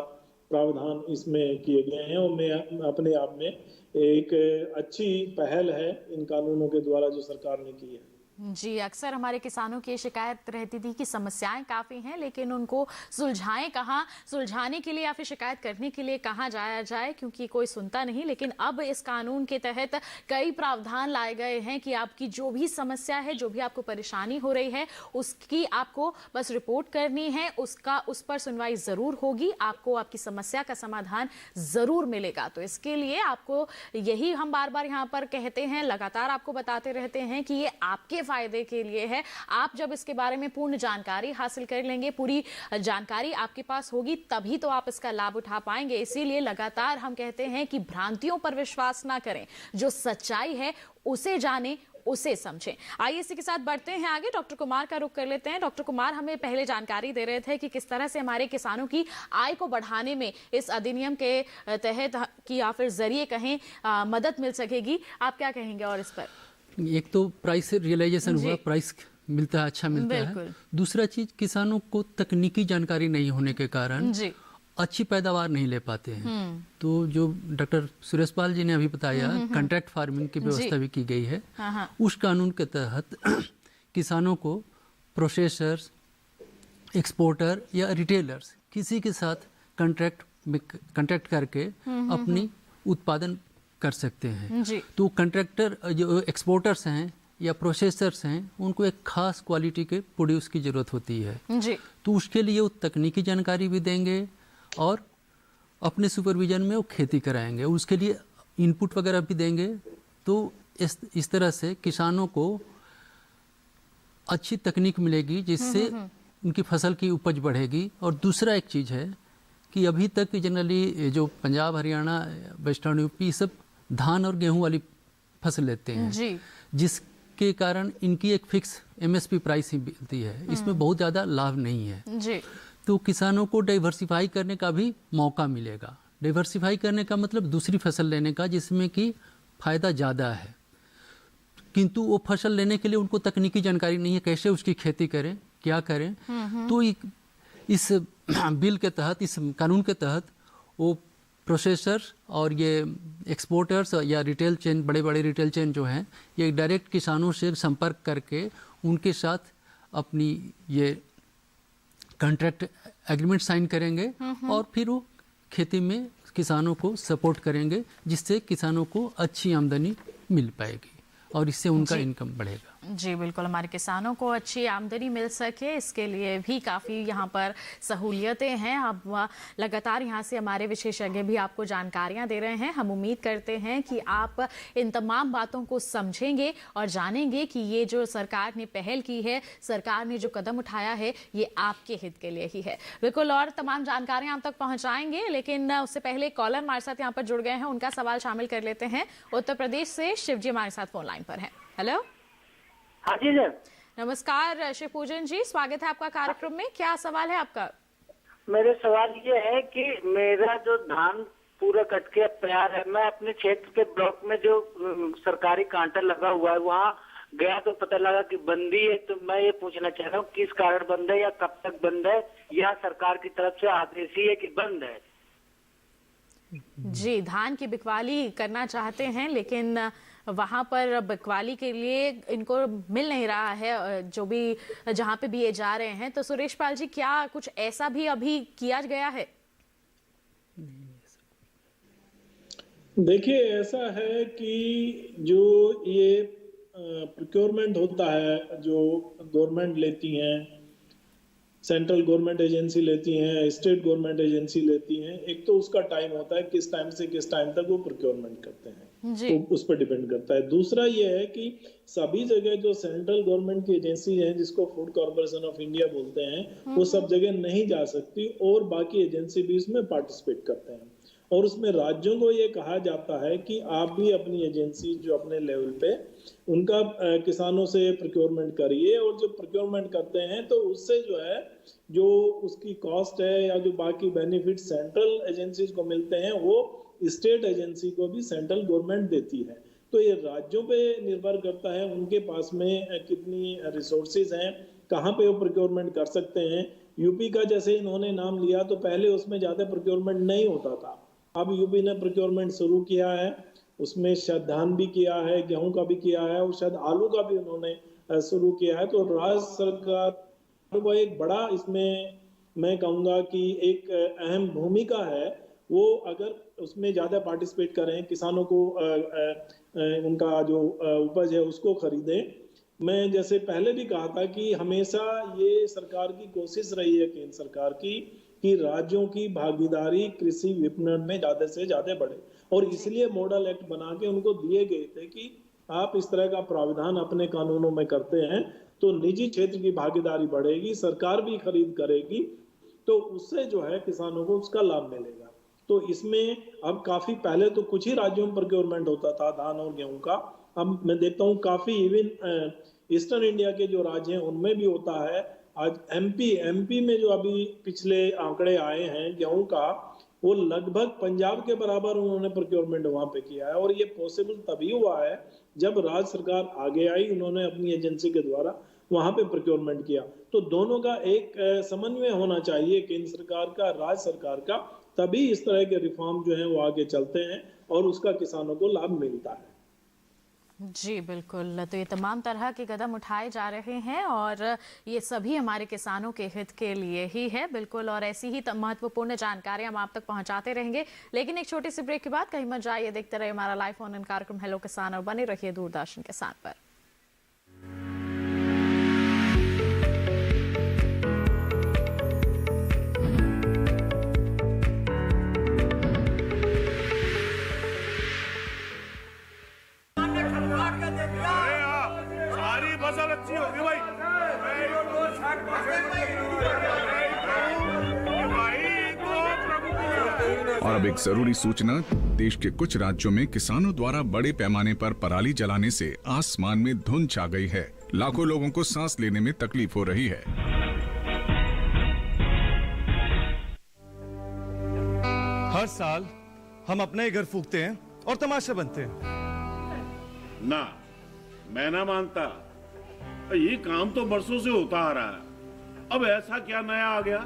S3: प्रावधान इसमें किए गए हैं। और मैं अपने आप में एक अच्छी पहल है इन कानूनों के द्वारा जो सरकार ने की है।
S1: जी, अक्सर हमारे किसानों की शिकायत रहती थी कि समस्याएं काफ़ी हैं लेकिन उनको सुलझाएं कहाँ, सुलझाने के लिए या फिर शिकायत करने के लिए कहाँ जाया जाए, क्योंकि कोई सुनता नहीं। लेकिन अब इस कानून के तहत कई प्रावधान लाए गए हैं कि आपकी जो भी समस्या है, जो भी आपको परेशानी हो रही है, उसकी आपको बस रिपोर्ट करनी है, उस पर सुनवाई ज़रूर होगी, आपको आपकी समस्या का समाधान ज़रूर मिलेगा। तो इसके लिए आपको यही हम बार बार यहाँ पर कहते हैं, लगातार आपको बताते रहते हैं कि ये आपके फायदे के लिए है। आप जब इसके बारे में पूर्ण जानकारी हासिल कर लेंगे, पूरी जानकारी आपके पास होगी, तभी तो आप इसका लाभ उठा पाएंगे। इसीलिए लगातार हम कहते हैं कि भ्रांतियों पर विश्वास ना करें, जो सच्चाई है उसे जानें, उसे समझें। आइए इसी के साथ बढ़ते हैं आगे, डॉक्टर कुमार का रुख कर लेते हैं। डॉक्टर कुमार हमें पहले जानकारी दे रहे थे कि किस तरह से हमारे किसानों की आय को बढ़ाने में इस अधिनियम के तहत की या फिर जरिए कहें मदद मिल सकेगी। आप क्या कहेंगे और इस पर?
S2: एक तो प्राइस रियलाइजेशन हुआ, प्राइस मिलता है, अच्छा मिलता है। दूसरा चीज, किसानों को तकनीकी जानकारी नहीं होने के कारण अच्छी पैदावार नहीं ले पाते हैं। तो जो डॉक्टर सुरेश पाल जी ने अभी बताया, कॉन्ट्रैक्ट फार्मिंग की व्यवस्था भी की गई है। उस कानून के तहत किसानों को प्रोसेसर्स, एक्सपोर्टर या रिटेलर्स किसी के साथ कंट्रैक्ट करके अपनी उत्पादन कर सकते हैं।
S1: जी।
S2: तो कंट्रैक्टर जो एक्सपोर्टर्स हैं या प्रोसेसर्स हैं उनको एक खास क्वालिटी के प्रोड्यूस की ज़रूरत होती है।
S1: जी।
S2: तो उसके लिए वो तकनीकी जानकारी भी देंगे और अपने सुपरविजन में वो खेती कराएंगे, उसके लिए इनपुट वगैरह भी देंगे। तो इस तरह से किसानों को अच्छी तकनीक मिलेगी जिससे उनकी फसल की उपज बढ़ेगी। और दूसरा एक चीज़ है कि अभी तक जनरली जो पंजाब, हरियाणा, वेस्टर्न यूपी सब धान और गेहूं वाली फसल लेते हैं
S1: जी।
S2: जिसके कारण इनकी एक फिक्स MSP प्राइस ही मिलती है, इसमें बहुत ज़्यादा लाभ नहीं है।
S1: जी।
S2: तो किसानों को डाइवर्सिफाई करने का भी मौका मिलेगा। डाइवर्सिफाई करने का मतलब दूसरी फसल लेने का जिसमें कि फ़ायदा ज़्यादा है, किंतु वो फसल लेने के लिए उनको तकनीकी जानकारी नहीं है, कैसे उसकी खेती करें, क्या करें। तो इस बिल के तहत, इस कानून के तहत वो प्रोसेसर और ये एक्सपोर्टर्स या रिटेल चेन, बड़े बड़े रिटेल चेन जो हैं, ये डायरेक्ट किसानों से संपर्क करके उनके साथ अपनी ये कॉन्ट्रैक्ट एग्रीमेंट साइन करेंगे और फिर वो खेती में किसानों को सपोर्ट करेंगे, जिससे किसानों को अच्छी आमदनी मिल पाएगी और इससे उनका इनकम बढ़ेगा।
S1: जी बिल्कुल, हमारे किसानों को अच्छी आमदनी मिल सके इसके लिए भी काफ़ी यहाँ पर सहूलियतें हैं। अब लगातार यहाँ से हमारे विशेषज्ञ भी आपको जानकारियाँ दे रहे हैं। हम उम्मीद करते हैं कि आप इन तमाम बातों को समझेंगे और जानेंगे कि ये जो सरकार ने पहल की है, सरकार ने जो कदम उठाया है, ये आपके हित के लिए ही है। बिल्कुल, और तमाम जानकारियाँ आप तक पहुँचाएंगे, लेकिन उससे पहले कॉलर हमारे साथ यहाँ पर जुड़ गए हैं, उनका सवाल शामिल कर लेते हैं। उत्तर प्रदेश से शिवजी हमारे साथ फोन लाइन पर हैं। हेलो।
S12: हाँ जी सर,
S1: नमस्कार शिव पूजन जी, स्वागत है आपका कार्यक्रम में। क्या सवाल है आपका?
S12: मेरे सवाल ये है कि मेरा जो धान पूरा कट के तैयार है, मैं अपने क्षेत्र के ब्लॉक में जो सरकारी कांटा लगा हुआ है वहाँ गया तो पता लगा कि बंदी है। तो मैं ये पूछना चाह रहा हूँ किस कारण बंद है या कब तक बंद है, या सरकार की तरफ से आदेश ही है कि बंद है?
S1: जी, धान की बिकवाली करना चाहते हैं लेकिन वहां पर बिकवाली के लिए इनको मिल नहीं रहा है, जो भी जहां पे भी ये जा रहे हैं। तो सुरेश पाल जी, क्या कुछ ऐसा भी अभी किया गया है?
S3: देखिए, ऐसा है कि जो ये प्रोक्योरमेंट होता है, जो गवर्नमेंट लेती हैं, सेंट्रल गवर्नमेंट एजेंसी लेती हैं, स्टेट गवर्नमेंट एजेंसी लेती हैं, एक तो उसका टाइम होता है, किस टाइम से किस टाइम तक वो प्रोक्योरमेंट करते हैं, तो उस पर डिपेंड करता है। दूसरा ये है कि सभी जगह जो सेंट्रल गवर्नमेंट की एजेंसी है, जिसको फूड कॉर्पोरेशन ऑफ इंडिया बोलते हैं, वो सब जगह नहीं जा सकती और बाकी एजेंसी भी इसमें पार्टिसिपेट करते हैं। और उसमें राज्यों को ये कहा जाता है कि आप भी अपनी एजेंसी जो अपने लेवल पे उनका किसानों से प्रोक्योरमेंट करिए, और जो प्रोक्योरमेंट करते हैं तो उससे जो है जो उसकी कॉस्ट है या जो बाकी बेनिफिट सेंट्रल एजेंसीज को मिलते हैं वो स्टेट एजेंसी को भी सेंट्रल गवर्नमेंट देती है। तो ये राज्यों पे निर्भर करता है उनके पास में कितनी रिसोर्सेज हैं, कहाँ पे वो प्रोक्योरमेंट कर सकते हैं। यूपी का जैसे इन्होंने नाम लिया तो पहले उसमें ज्यादा प्रोक्योरमेंट नहीं होता था, अब यूपी ने प्रोक्योरमेंट शुरू किया है, उसमें शायद धान भी किया है, गेहूं का भी किया है और शायद आलू का भी उन्होंने शुरू किया है। तो राज्य सरकार को एक बड़ा इसमें मैं कहूँगा कि एक अहम भूमिका है, वो अगर उसमें ज़्यादा पार्टिसिपेट करें, किसानों को उनका जो उपज है उसको खरीदें। मैं जैसे पहले भी कहा था कि हमेशा ये सरकार की कोशिश रही है, केंद्र सरकार की, कि राज्यों की भागीदारी कृषि विपणन में ज्यादा से ज्यादा बढ़े, और इसलिए मॉडल एक्ट बना के उनको दिए गए थे कि आप इस तरह का प्रावधान अपने कानूनों में करते हैं तो निजी क्षेत्र की भागीदारी बढ़ेगी, सरकार भी खरीद करेगी, तो उससे जो है किसानों को उसका लाभ मिलेगा। तो इसमें अब काफी पहले तो कुछ ही राज्यों में प्रोक्योरमेंट होता था धान और गेहूं का, अब मैं देखता हूँ काफी इवन ईस्टर्न इंडिया के जो राज्य हैं उनमें भी होता है। आज एमपी में जो अभी पिछले आंकड़े आए हैं गेहूं का, वो लगभग पंजाब के बराबर उन्होंने प्रोक्योरमेंट वहां पे किया है। और ये पॉसिबल तभी हुआ है जब राज्य सरकार आगे आई, उन्होंने अपनी एजेंसी के द्वारा वहां पे प्रोक्योरमेंट किया। तो दोनों का एक समन्वय होना चाहिए, केंद्र सरकार का, राज्य सरकार का, तभी इस तरह के रिफॉर्म जो है वो आगे चलते हैं और उसका किसानों को लाभ मिलता है।
S1: जी बिल्कुल, तो ये तमाम तरह के कदम उठाए जा रहे हैं और ये सभी हमारे किसानों के हित के लिए ही है बिल्कुल, और ऐसी ही महत्वपूर्ण जानकारी हम आप तक पहुंचाते रहेंगे। लेकिन एक छोटी सी ब्रेक के बाद कहीं मत जाइए, देखते रहिए हमारा लाइव फोन इन कार्यक्रम हेलो किसान और बने रहिए दूरदर्शन किसान पर।
S7: सारी फसल अच्छी होगी भाई।
S13: और अब एक जरूरी सूचना, देश के कुछ राज्यों में किसानों द्वारा बड़े पैमाने पर पराली जलाने से आसमान में धुंध छा गई है। लाखों लोगों को सांस लेने में तकलीफ हो रही है।
S9: हर साल हम अपने ही घर फूकते हैं और तमाशे बनते हैं।
S7: ना, मैं ना मानता। ये काम तो बरसों से होता आ रहा है, अब ऐसा क्या नया आ गया?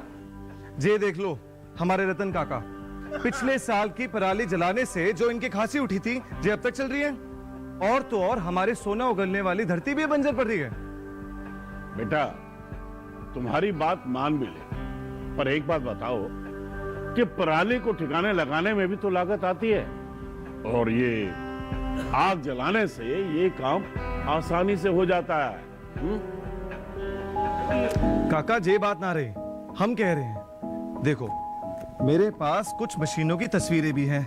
S9: ये देख लो हमारे रतन काका, पिछले साल की पराली जलाने से जो इनकी खांसी उठी थी, ये अब तक चल रही है। और तो और हमारे सोना उगलने वाली धरती भी बंजर पड़ रही है।
S7: बेटा, तुम्हारी बात मान भी ले, पर एक बात बताओ कि पराली को ठिकाने लगाने में भी तो लागत आती है, और ये आग जलाने से ये काम आसानी से हो जाता है।
S9: काका ये बात ना रही, हम कह रहे हैं। देखो मेरे पास कुछ मशीनों की तस्वीरें भी हैं,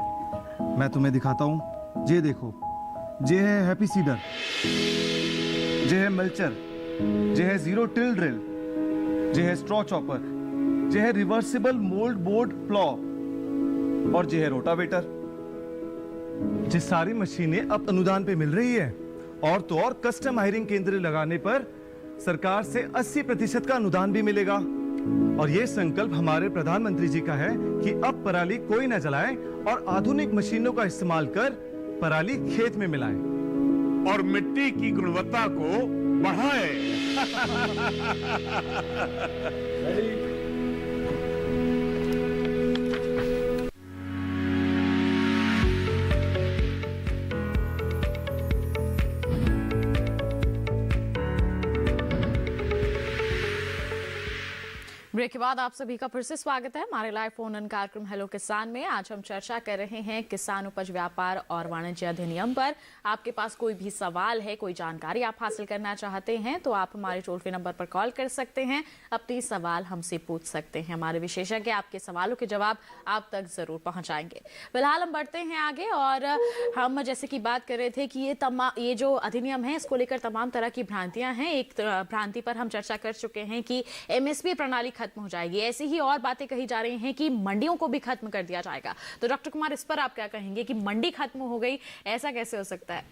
S9: मैं तुम्हें दिखाता हूं। ये देखो, ये है हैप्पी सीडर, ये है मल्चर, ये है जीरो टिल ड्रिल, ये है स्ट्रॉ चॉपर, ये है रिवर्सिबल मोल्ड बोर्ड प्लॉ, और ये है रोटावेटर। ये सारी मशीनें अब अनुदान पे मिल रही है, और तो और कस्टम हायरिंग केंद्र लगाने पर सरकार से 80% का अनुदान भी मिलेगा। और ये संकल्प हमारे प्रधानमंत्री जी का है कि अब पराली कोई न जलाए और आधुनिक मशीनों का इस्तेमाल कर पराली खेत में मिलाएं
S7: और मिट्टी की गुणवत्ता को बढ़ाए।
S1: ब्रेक के बाद आप सभी का फिर से स्वागत है हमारे लाइव फोन इन कार्यक्रम हेलो किसान में। आज हम चर्चा कर रहे हैं किसान उपज व्यापार और वाणिज्य अधिनियम पर। आपके पास कोई भी सवाल है, कोई जानकारी आप हासिल करना चाहते हैं तो आप हमारे टोल फ्री नंबर पर कॉल कर सकते हैं, अपनी सवाल हमसे पूछ सकते हैं। हमारे विशेषज्ञ आपके सवालों के जवाब आप तक जरूर पहुंचाएंगे। फिलहाल हम बढ़ते हैं आगे और हम जैसे कि बात कर रहे थे कि ये जो अधिनियम है इसको लेकर तमाम तरह की भ्रांतियां हैं। एक भ्रांति पर हम चर्चा कर चुके हैं कि MSP प्रणाली खत्म हो जाएगी, ऐसी ही और बातें कही जा रही हैं कि मंडियों को भी खत्म कर दिया जाएगा। तो डॉक्टर कुमार, इस पर आप क्या कहेंगे कि मंडी खत्म हो गई, ऐसा कैसे हो सकता है?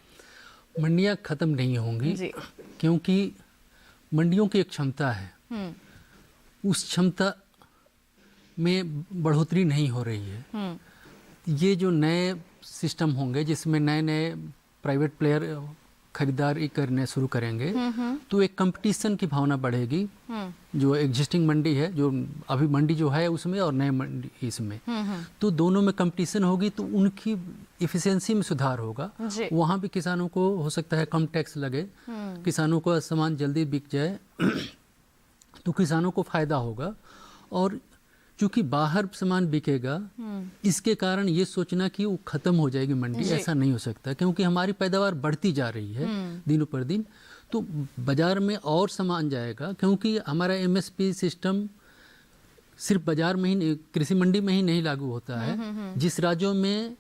S2: मंडियां खत्म नहीं होंगी क्योंकि मंडियों की एक क्षमता है, उस क्षमता में बढ़ोतरी नहीं हो रही है। ये जो नए सिस्टम होंगे जिसमें नए नए प्राइवेट प्लेयर खरीदारी करने शुरू करेंगे तो एक कंपटीशन की भावना बढ़ेगी। जो एग्जिस्टिंग मंडी है, जो अभी मंडी जो है उसमें और नए मंडी इसमें, तो दोनों में कंपटीशन होगी तो उनकी इफिशिएंसी में सुधार होगा। वहाँ भी किसानों को हो सकता है कम टैक्स लगे, किसानों को सामान जल्दी बिक जाए तो किसानों को फायदा होगा। और क्योंकि बाहर सामान बिकेगा, इसके कारण ये सोचना कि वो खत्म हो जाएगी मंडी, ऐसा नहीं हो सकता क्योंकि हमारी पैदावार बढ़ती जा रही है दिनों पर दिन, तो बाजार में और सामान जाएगा। क्योंकि हमारा MSP सिस्टम सिर्फ बाजार में ही, कृषि मंडी में ही नहीं लागू होता है। जिस राज्यों में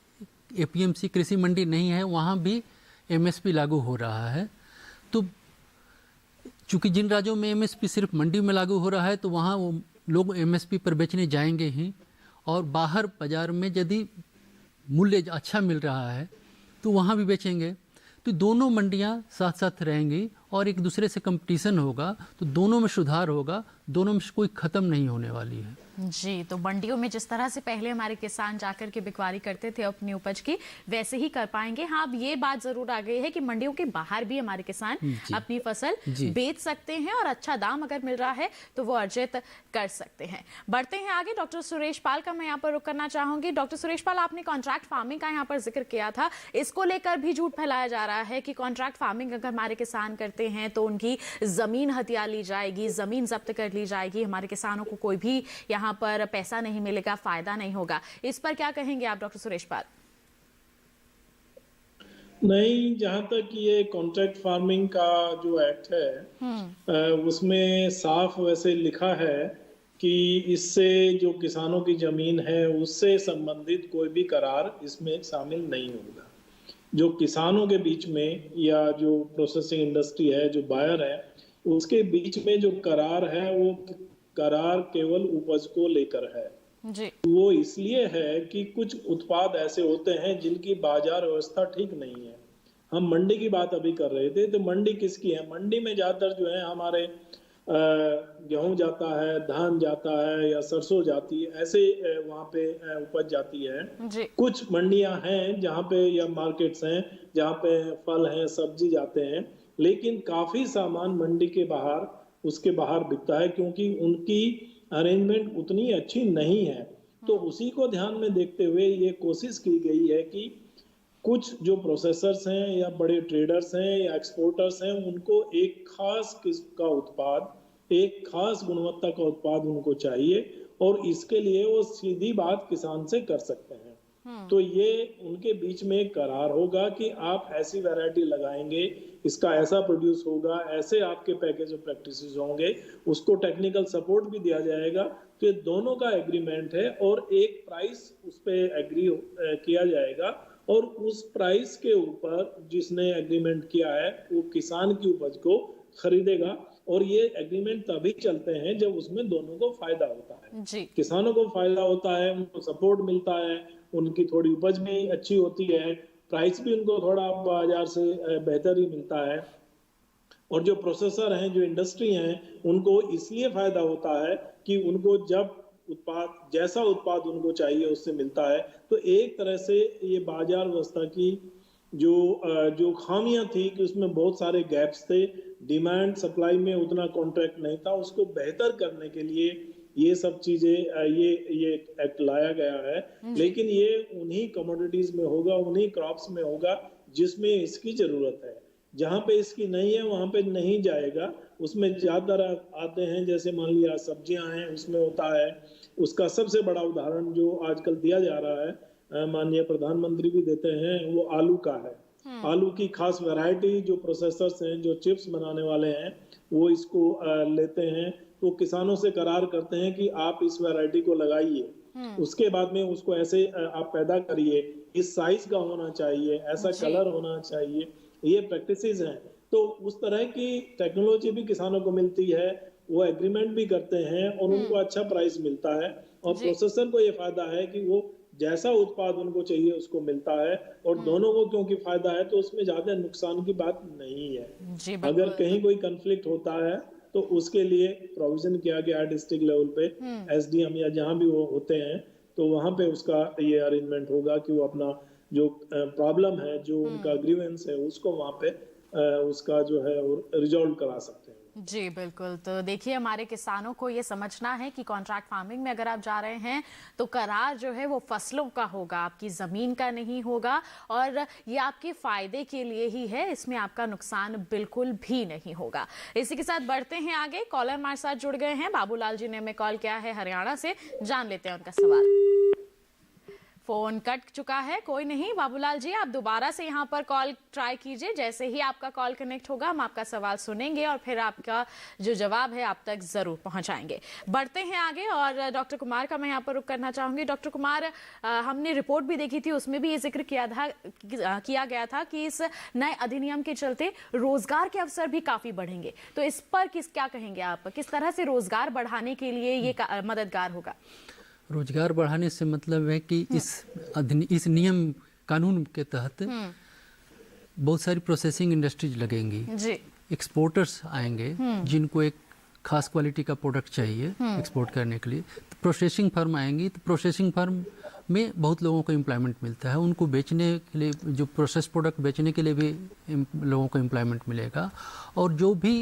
S2: APMC कृषि मंडी नहीं है वहाँ भी MSP लागू हो रहा है। तो चूँकि जिन राज्यों में MSP सिर्फ मंडी में लागू हो रहा है तो वहाँ वो लोग MSP पर बेचने जाएंगे ही, और बाहर बाजार में यदि मूल्य अच्छा मिल रहा है तो वहाँ भी बेचेंगे। तो दोनों मंडियाँ साथ साथ रहेंगी और एक दूसरे से कंपटीशन होगा तो दोनों में सुधार होगा, दोनों में से कोई ख़त्म नहीं होने वाली है।
S1: जी, तो मंडियों में जिस तरह से पहले हमारे किसान जाकर के बिकवाली करते थे अपनी उपज की, वैसे ही कर पाएंगे। हाँ, अब ये बात जरूर आ गई है कि मंडियों के बाहर भी हमारे किसान अपनी फसल बेच सकते हैं और अच्छा दाम अगर मिल रहा है तो वो अर्जित कर सकते हैं। बढ़ते हैं आगे, डॉक्टर सुरेश पाल का मैं यहाँ पर रुक करना चाहूंगी। डॉक्टर सुरेश पाल, आपने कॉन्ट्रैक्ट फार्मिंग का यहाँ पर जिक्र किया था, इसको लेकर भी झूठ फैलाया जा रहा है कि कॉन्ट्रैक्ट फार्मिंग अगर हमारे किसान करते हैं तो उनकी जमीन हथिया ली जाएगी, जमीन जब्त कर ली जाएगी, हमारे किसानों को कोई भी यहाँ पर पैसा नहीं मिलेगा, फायदा नहीं होगा। इस पर क्या कहेंगे आप डॉक्टर सुरेश पाल?
S3: नहीं, जहां तक ये कॉन्ट्रैक्ट फार्मिंग का जो एक्ट है उसमें साफ वैसे लिखा है कि इससे जो किसानों की जमीन है उससे संबंधित कोई भी करार इसमें शामिल नहीं होगा। जो किसानों के बीच में या जो प्रोसेसिंग इंडस्ट्री है, जो बायर है, उसके बीच में जो करार है वो करार केवल उपज को लेकर है
S1: जी।
S3: वो इसलिए है कि कुछ उत्पाद ऐसे होते हैं जिनकी बाजार व्यवस्था ठीक नहीं है। हम मंडी की बात अभी कर रहे थे, तो मंडी किसकी है? मंडी में ज्यादातर जो है हमारे गेहूं जाता है, धान जाता है या सरसों जाती है, ऐसे वहाँ पे उपज जाती है
S1: जी।
S3: कुछ मंडियां हैं जहाँ पे या मार्केट्स हैं जहाँ पे फल हैं, सब्जी जाते हैं, लेकिन काफी सामान मंडी के बाहर, उसके बाहर बिकता है क्योंकि उनकी अरेंजमेंट उतनी अच्छी नहीं है। तो उसी को ध्यान में देखते हुए ये कोशिश की गई है कि कुछ जो प्रोसेसर्स हैं या बड़े ट्रेडर्स हैं या एक्सपोर्टर्स हैं, उनको एक खास किस्म का उत्पाद, एक खास गुणवत्ता का उत्पाद उनको चाहिए और इसके लिए वो सीधी बात किसान से कर सकते हैं। तो ये उनके बीच में एक करार होगा कि आप ऐसी वैरायटी लगाएंगे, इसका ऐसा प्रोड्यूस होगा, ऐसे आपके पैकेज ऑफ प्रैक्टिसेस होंगे, उसको टेक्निकल सपोर्ट भी दिया जाएगा। तो ये दोनों का एग्रीमेंट है और एक प्राइस उस पर एग्री किया जाएगा और उस प्राइस के ऊपर जिसने एग्रीमेंट किया है वो किसान की उपज को खरीदेगा और ये एग्रीमेंट तभी चलते हैं जब उसमें दोनों को फायदा होता है
S1: जी।
S3: किसानों को फायदा होता है, उनको सपोर्ट मिलता है, उनकी थोड़ी उपज भी अच्छी होती है, प्राइस भी उनको थोड़ा बाजार से बेहतर ही मिलता है और जो प्रोसेसर हैं, जो इंडस्ट्री हैं, उनको इसलिए फायदा होता है कि उनको जब उत्पाद, जैसा उत्पाद उनको चाहिए उससे मिलता है। तो एक तरह से ये बाजार व्यवस्था की जो खामियां थी कि उसमें बहुत सारे गैप्स थे, डिमांड सप्लाई में उतना कॉन्ट्रैक्ट नहीं था, उसको बेहतर करने के लिए ये सब चीजें ये एक्ट लाया गया है। लेकिन ये उन्हीं कमोडिटीज में होगा, उन्हीं क्रॉप्स में होगा जिसमें इसकी जरूरत है। जहाँ पे इसकी नहीं है वहां पे नहीं जाएगा। उसमें ज्यादातर आते हैं, जैसे मान लिया सब्जियां हैं उसमें होता है। उसका सबसे बड़ा उदाहरण जो आजकल दिया जा रहा है, माननीय प्रधानमंत्री भी देते हैं, वो आलू का है। आलू की खास वैरायटी जो प्रोसेसर्स हैं, जो चिप्स बनाने वाले हैं, वो इसको लेते हैं, तो किसानों से करार करते हैं कि आप इस वैरायटी को लगाइए, उसके बाद में उसको ऐसे आप पैदा करिए, इस साइज का होना चाहिए, ऐसा कलर होना चाहिए, ये प्रैक्टिसेस हैं। तो उस तरह की टेक्नोलॉजी भी किसानों को मिलती है, वो एग्रीमेंट भी करते हैं और उनको अच्छा प्राइस मिलता है और प्रोसेसर को ये फायदा है कि वो जैसा उत्पाद उनको चाहिए उसको मिलता है और दोनों को क्योंकि फायदा है तो उसमें ज्यादा नुकसान की बात नहीं है। अगर कहीं कोई कंफ्लिक्ट होता है तो उसके लिए प्रोविजन किया गया डिस्ट्रिक्ट लेवल पे, एसडीएम या जहां भी वो होते हैं, तो वहां पे उसका ये अरेंजमेंट होगा कि वो अपना जो प्रॉब्लम है, जो उनका ग्रीवेंस है, उसको वहां पे उसका जो है रिजॉल्व करा सकते हैं।
S1: जी बिल्कुल। तो देखिए, हमारे किसानों को ये समझना है कि कॉन्ट्रैक्ट फार्मिंग में अगर आप जा रहे हैं तो करार जो है वो फसलों का होगा, आपकी ज़मीन का नहीं होगा और ये आपके फायदे के लिए ही है, इसमें आपका नुकसान बिल्कुल भी नहीं होगा। इसी के साथ बढ़ते हैं आगे। कॉलर हमारे साथ जुड़ गए हैं, बाबूलाल जी ने हमें कॉल किया है हरियाणा से, जान लेते हैं उनका सवाल। फोन कट चुका है, कोई नहीं बाबूलाल जी, आप दोबारा से यहाँ पर कॉल ट्राई कीजिए। जैसे ही आपका कॉल कनेक्ट होगा हम आपका सवाल सुनेंगे और फिर आपका जो जवाब है आप तक जरूर पहुंचाएंगे। बढ़ते हैं आगे और डॉक्टर कुमार का मैं यहाँ पर रुक करना चाहूंगी। डॉक्टर कुमार, हमने रिपोर्ट भी देखी थी, उसमें भी ये जिक्र किया गया था कि इस नए अधिनियम के चलते रोजगार के अवसर भी काफी बढ़ेंगे। तो इस पर क्या कहेंगे आप, किस तरह से रोजगार बढ़ाने के लिए ये मददगार होगा?
S2: रोजगार बढ़ाने से मतलब है कि इस नियम कानून के तहत बहुत सारी प्रोसेसिंग इंडस्ट्रीज लगेंगी जी। एक्सपोर्टर्स आएंगे जिनको एक खास क्वालिटी का प्रोडक्ट चाहिए एक्सपोर्ट करने के लिए, तो प्रोसेसिंग फर्म आएंगी, तो प्रोसेसिंग फर्म में बहुत लोगों को एम्प्लॉयमेंट मिलता है, उनको बेचने के लिए, जो प्रोसेस प्रोडक्ट बेचने के लिए भी लोगों को एम्प्लॉयमेंट मिलेगा। और जो भी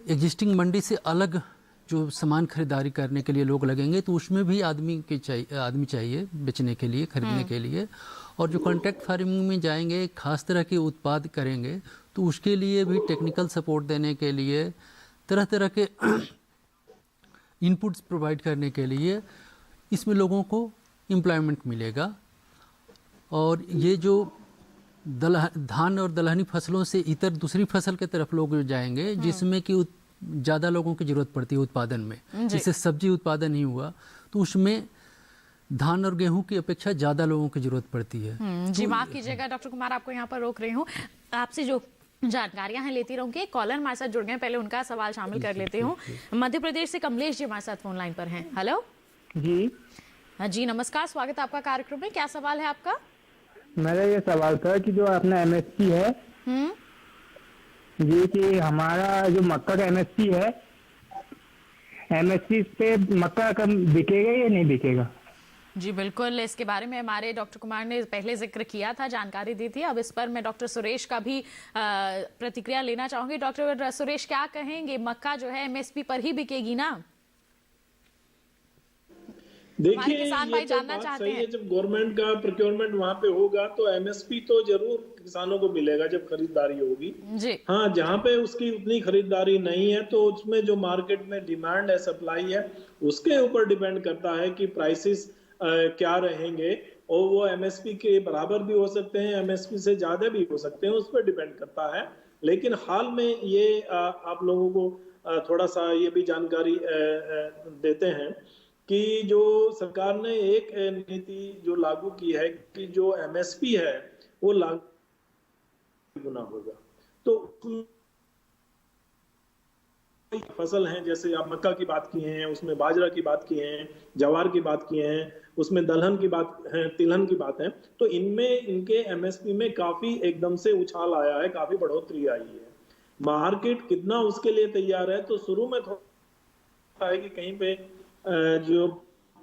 S2: एग्जिस्टिंग मंडी से अलग जो सामान खरीदारी करने के लिए लोग लगेंगे, तो उसमें भी आदमी चाहिए बेचने के लिए, खरीदने के लिए। और जो कॉन्ट्रैक्ट फार्मिंग में जाएंगे, खास तरह के उत्पाद करेंगे, तो उसके लिए भी टेक्निकल सपोर्ट देने के लिए, तरह तरह के इनपुट्स प्रोवाइड करने के लिए इसमें लोगों को एम्प्लॉयमेंट मिलेगा। और ये जो धान और दलहनी फसलों से इतर दूसरी फसल की तरफ लोग जाएंगे, जिसमें कि ज़्यादा लोगों की ज़रूरत पड़ती है उत्पादन में, जैसे सब्जी उत्पादन ही हुआ, तो उसमें धान और गेहूं की अपेक्षा ज़्यादा लोगों की ज़रूरत पड़ती है।
S1: जी माफ़ कीजिएगा डॉक्टर कुमार, आपको यहाँ पर रोक रही हूँ। आपसे जो जानकारियां हैं लेती रहूंगी। कॉलर हमारे साथ जुड़ गए, पहले उनका सवाल शामिल कर लेती हूँ। मध्य प्रदेश से कमलेश जी हमारे साथ फोन लाइन पर हैं। हेलो
S14: जी।
S1: हाँ जी, नमस्कार, स्वागत है आपका कार्यक्रम में। क्या सवाल है आपका?
S14: मेरा ये सवाल था कि जो अपना एमएसपी है जी, कि हमारा जो मक्का का एमएसपी है, एमएसपी पे मक्का कम बिकेगा या नहीं बिकेगा?
S1: जी बिल्कुल, इसके बारे में हमारे डॉक्टर कुमार ने पहले जिक्र किया था, जानकारी दी थी। अब इस पर मैं डॉक्टर सुरेश का भी प्रतिक्रिया लेना चाहूंगी। डॉक्टर सुरेश, क्या कहेंगे, मक्का जो है एमएसपी पर ही बिकेगी ना?
S3: देखिए,
S1: किसान भाई जानना चाहते हैं।
S3: जब गवर्नमेंट का प्रोक्योरमेंट वहाँ पे होगा तो एमएसपी तो जरूर किसानों को मिलेगा जब खरीदारी होगी
S1: जी।
S3: हाँ, जहाँ पे उसकी उतनी खरीदारी नहीं है तो उसमें जो मार्केट में डिमांड है, सप्लाई है, उसके ऊपर डिपेंड करता है कि प्राइसेस क्या रहेंगे। और वो एमएसपी के बराबर भी हो सकते हैं, एमएसपी से ज्यादा भी हो सकते हैं, उस पर डिपेंड करता है। लेकिन हाल में ये आप लोगों को थोड़ा सा ये भी जानकारी देते हैं कि जो सरकार ने एक नीति जो लागू की है कि जो एमएसपी है वो लागू गुना होगा। तो फसल हैं, जैसे आप मक्का की बात किए हैं, उसमें बाजरा की बात किए हैं, जवार की बात किए हैं, उसमें दलहन की बात है, तिलहन की बात है, तो इनमें इनके एमएसपी में काफी एकदम से उछाल आया है, काफी बढ़ोतरी आई है। मार्केट कितना उसके लिए तैयार है, तो शुरू में थोड़ा है कि कहीं पे जो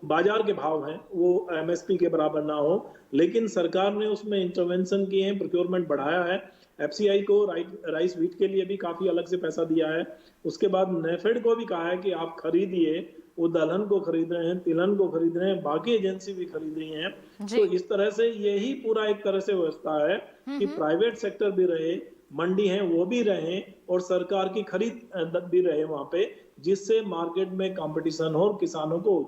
S3: बाजार के भाव हैं वो एमएसपी के बराबर ना हो, लेकिन सरकार ने उसमें इंटरवेंशन किए हैं, प्रोक्योरमेंट बढ़ाया है। एफसीआई को राइस व्हीट के लिए भी काफी अलग से पैसा दिया है। उसके बाद नेफेड को भी कहा है कि आप खरीदिए, वो दलहन को खरीद रहे हैं, तिलहन को खरीद रहे हैं, बाकी एजेंसी भी खरीद रही हैं। तो इस तरह से यही पूरा एक तरह से व्यवस्था है कि प्राइवेट सेक्टर भी रहे, मंडी है वो भी रहे, और सरकार की खरीद भी रहे वहां पे, जिससे मार्केट में कंपटीशन हो और किसानों को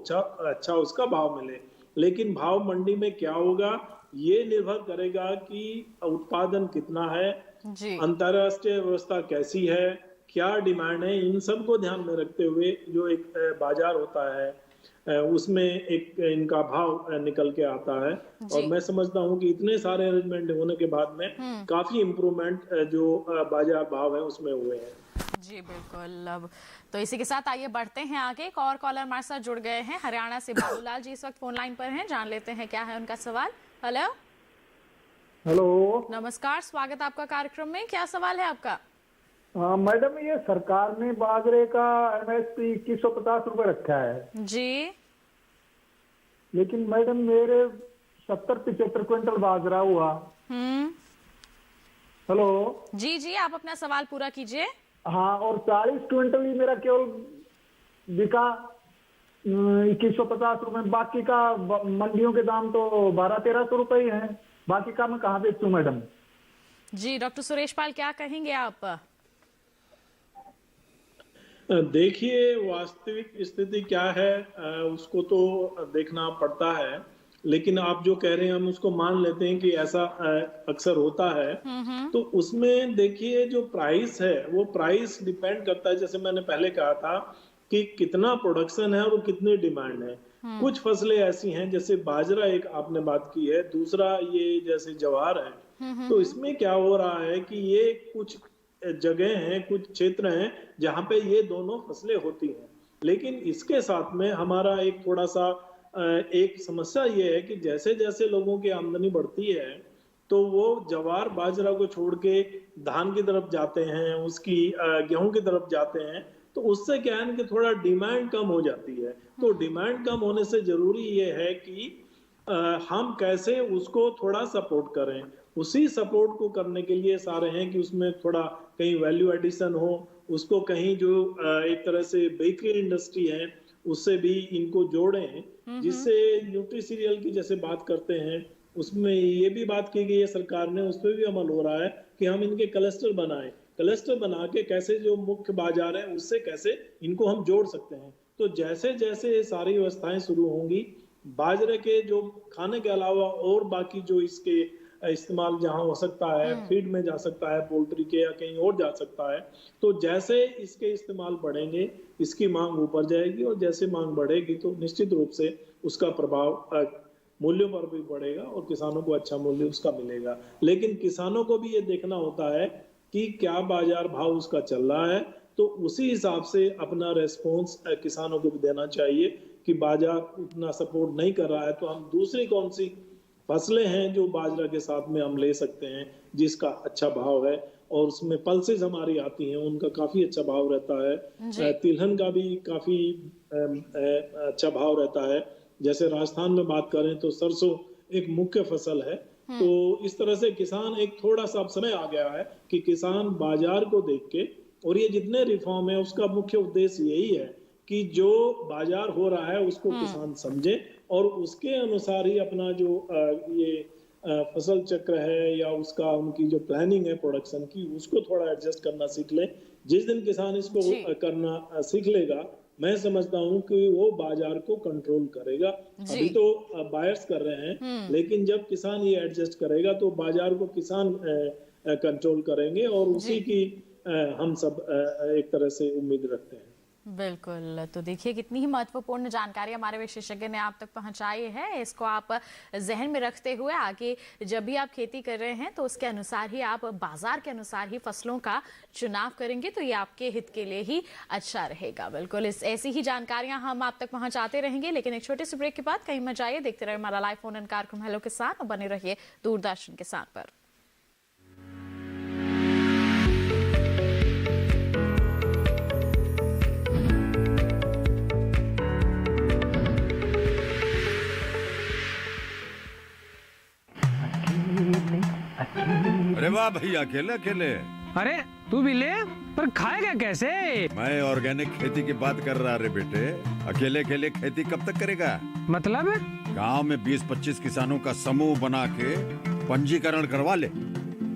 S3: अच्छा उसका भाव मिले। लेकिन भाव मंडी में क्या होगा ये निर्भर करेगा कि उत्पादन कितना है, अंतरराष्ट्रीय व्यवस्था कैसी है, क्या डिमांड है, इन सब को ध्यान में रखते हुए जो एक बाजार होता है उसमें एक इनका भाव निकल के आता है। और मैं समझता हूँ कि इतने सारे अरेंजमेंट होने के बाद में काफी इम्प्रूवमेंट जो बाजार भाव है उसमें हुए हैं।
S1: जी बिल्कुल। अब तो इसी के साथ आइए बढ़ते हैं आगे। एक और कॉलर हमारे साथ जुड़ गए हैं, हरियाणा से बाबूलाल जी इस वक्त फोन लाइन पर हैं, जान लेते हैं क्या है उनका सवाल। हेलो
S14: हेलो,
S1: नमस्कार, स्वागत है आपका कार्यक्रम में। क्या सवाल है आपका?
S14: मैडम, ये सरकार ने बाजरे का एमएसपी 2150 रुपए रखा है
S1: जी,
S14: लेकिन मैडम मेरे 70-75 क्विंटल बाजरा हुआ। हेलो
S1: जी जी, आप अपना सवाल पूरा कीजिए।
S14: हाँ, और 40 क्विंटल ही मेरा केवल बिका 2150 रुपए, बाकी का मंडियों के दाम तो 1200-1300 रुपए ही है। बाकी का मैं कहाँ बेचूं मैडम?
S1: जी डॉक्टर सुरेश पाल, क्या कहेंगे आप?
S3: देखिए, वास्तविक स्थिति क्या है उसको तो देखना पड़ता है, लेकिन आप जो कह रहे हैं हम उसको मान लेते हैं कि ऐसा अक्सर होता है। तो उसमें देखिए जो प्राइस है वो प्राइस डिपेंड करता है, जैसे मैंने पहले कहा था कि कितना प्रोडक्शन है और कितनी डिमांड है। कुछ फसलें ऐसी हैं, जैसे बाजरा एक आपने बात की है, दूसरा ये जैसे जवार है। तो इसमें क्या हो रहा है कि ये कुछ जगह हैं, कुछ क्षेत्र हैं जहाँ पे ये दोनों फसलें होती हैं, लेकिन इसके साथ में हमारा एक थोड़ा सा एक समस्या ये है कि जैसे जैसे लोगों की आमदनी बढ़ती है तो तो वो ज्वार बाजरा को छोड़ के धान की तरफ जाते हैं, उसकी गेहूं की तरफ जाते हैं, तो उससे क्या है कि थोड़ा डिमांड कम हो जाती है। तो डिमांड कम होने से जरूरी ये है कि हम कैसे उसको थोड़ा सपोर्ट करें। उसी सपोर्ट को करने के लिए सारे हैं कि उसमें थोड़ा कहीं वैल्यू एडिशन हो, उसको कहीं जो एक तरह से बेकरी इंडस्ट्री है उससे भी इनको जोड़ें, जिससे न्यूट्री सीरियल की जैसे बात करते हैं उसमें ये भी बात की गई है सरकार ने, उस पर भी अमल हो रहा है कि हम इनके क्लस्टर बनाएं, क्लस्टर बना के कैसे जो मुख्य बाजार है उससे कैसे इनको हम जोड़ सकते हैं। तो जैसे जैसे सारी व्यवस्थाएं शुरू होंगी, बाजरे के जो खाने के अलावा और बाकी जो इसके इस्तेमाल जहां हो सकता है, फीड में जा सकता है, पोल्ट्री के या कहीं और जा सकता है, तो जैसे इसके इस्तेमाल बढ़ेंगे इसकी मांग ऊपर जाएगी, और जैसे मांग बढ़ेगी तो निश्चित रूप से उसका प्रभाव मूल्यों पर भी बढ़ेगा और किसानों को अच्छा मूल्य उसका मिलेगा। लेकिन किसानों को भी ये देखना होता है कि क्या बाजार भाव उसका चल रहा है, तो उसी हिसाब से अपना रेस्पॉन्स किसानों को भी देना चाहिए कि बाजार उतना सपोर्ट नहीं कर रहा है तो हम दूसरी कौन सी फसलें हैं जो बाजरा के साथ में हम ले सकते हैं जिसका अच्छा भाव है, और उसमें पल्सेस हमारी आती हैं उनका काफी अच्छा भाव रहता है। तिलहन का भी काफी अच्छा भाव रहता है। जैसे राजस्थान में बात करें तो सरसों एक मुख्य फसल है। तो इस तरह से किसान एक थोड़ा सा समय आ गया है कि किसान बाजार को देख के, और ये जितने रिफॉर्म है उसका मुख्य उद्देश्य यही है कि जो बाजार हो रहा है उसको किसान समझे और उसके अनुसार ही अपना जो ये फसल चक्र है या उसका उनकी जो प्लानिंग है प्रोडक्शन की उसको थोड़ा एडजस्ट करना सीख ले। जिस दिन किसान इसको करना सीख लेगा, मैं समझता हूँ कि वो बाजार को कंट्रोल करेगा। अभी तो बायर्स कर रहे हैं, लेकिन जब किसान ये एडजस्ट करेगा तो बाजार को किसान कंट्रोल करेंगे, और उसी की हम सब एक तरह से उम्मीद रखते हैं।
S1: बिल्कुल। तो देखिए कितनी ही महत्वपूर्ण जानकारी हमारे विशेषज्ञ ने आप तक पहुंचाई है। इसको आप जहन में रखते हुए आगे जब भी आप खेती कर रहे हैं तो उसके अनुसार ही आप बाजार के अनुसार ही फसलों का चुनाव करेंगे तो ये आपके हित के लिए ही अच्छा रहेगा। बिल्कुल ऐसी ही जानकारियां हम आप तक पहुंचाते रहेंगे, लेकिन एक छोटे से ब्रेक के बाद कहीं मत जाइए, देखते रहिए हमारा लाइव फोन इन कार्यक्रम हेलो किसान और बने रहिए दूरदर्शन किसान पर।
S15: अरे वाह भैया, अकेले अकेले।
S16: अरे तू भी ले, पर खाएगा कैसे?
S15: मैं ऑर्गेनिक खेती की बात कर रहा रे बेटे। अकेले अकेले खेती कब तक करेगा?
S16: मतलब
S15: गांव में 20-25 किसानों का समूह बना के पंजीकरण करवा ले,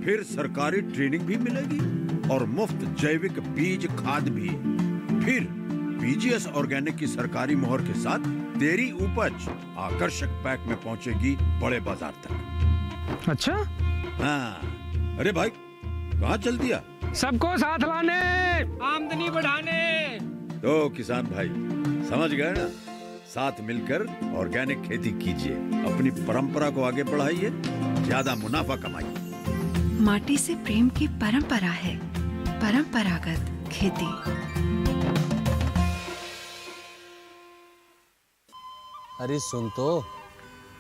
S15: फिर सरकारी ट्रेनिंग भी मिलेगी और मुफ्त जैविक बीज खाद भी। फिर पीजीएस ऑर्गेनिक की सरकारी मोहर के साथ तेरी उपज आकर्षक पैक में पहुंचेगी बड़े बाजार तक।
S16: अच्छा?
S15: हाँ। अरे भाई कहाँ चल दिया?
S16: सबको साथ लाने, आमदनी बढ़ाने।
S15: तो किसान भाई समझ गए ना? साथ मिलकर ऑर्गेनिक खेती कीजिए, अपनी परंपरा को आगे बढ़ाइए, ज्यादा मुनाफा कमाइए।
S17: माटी से प्रेम की परंपरा है परंपरागत खेती।
S11: अरे सुन तो।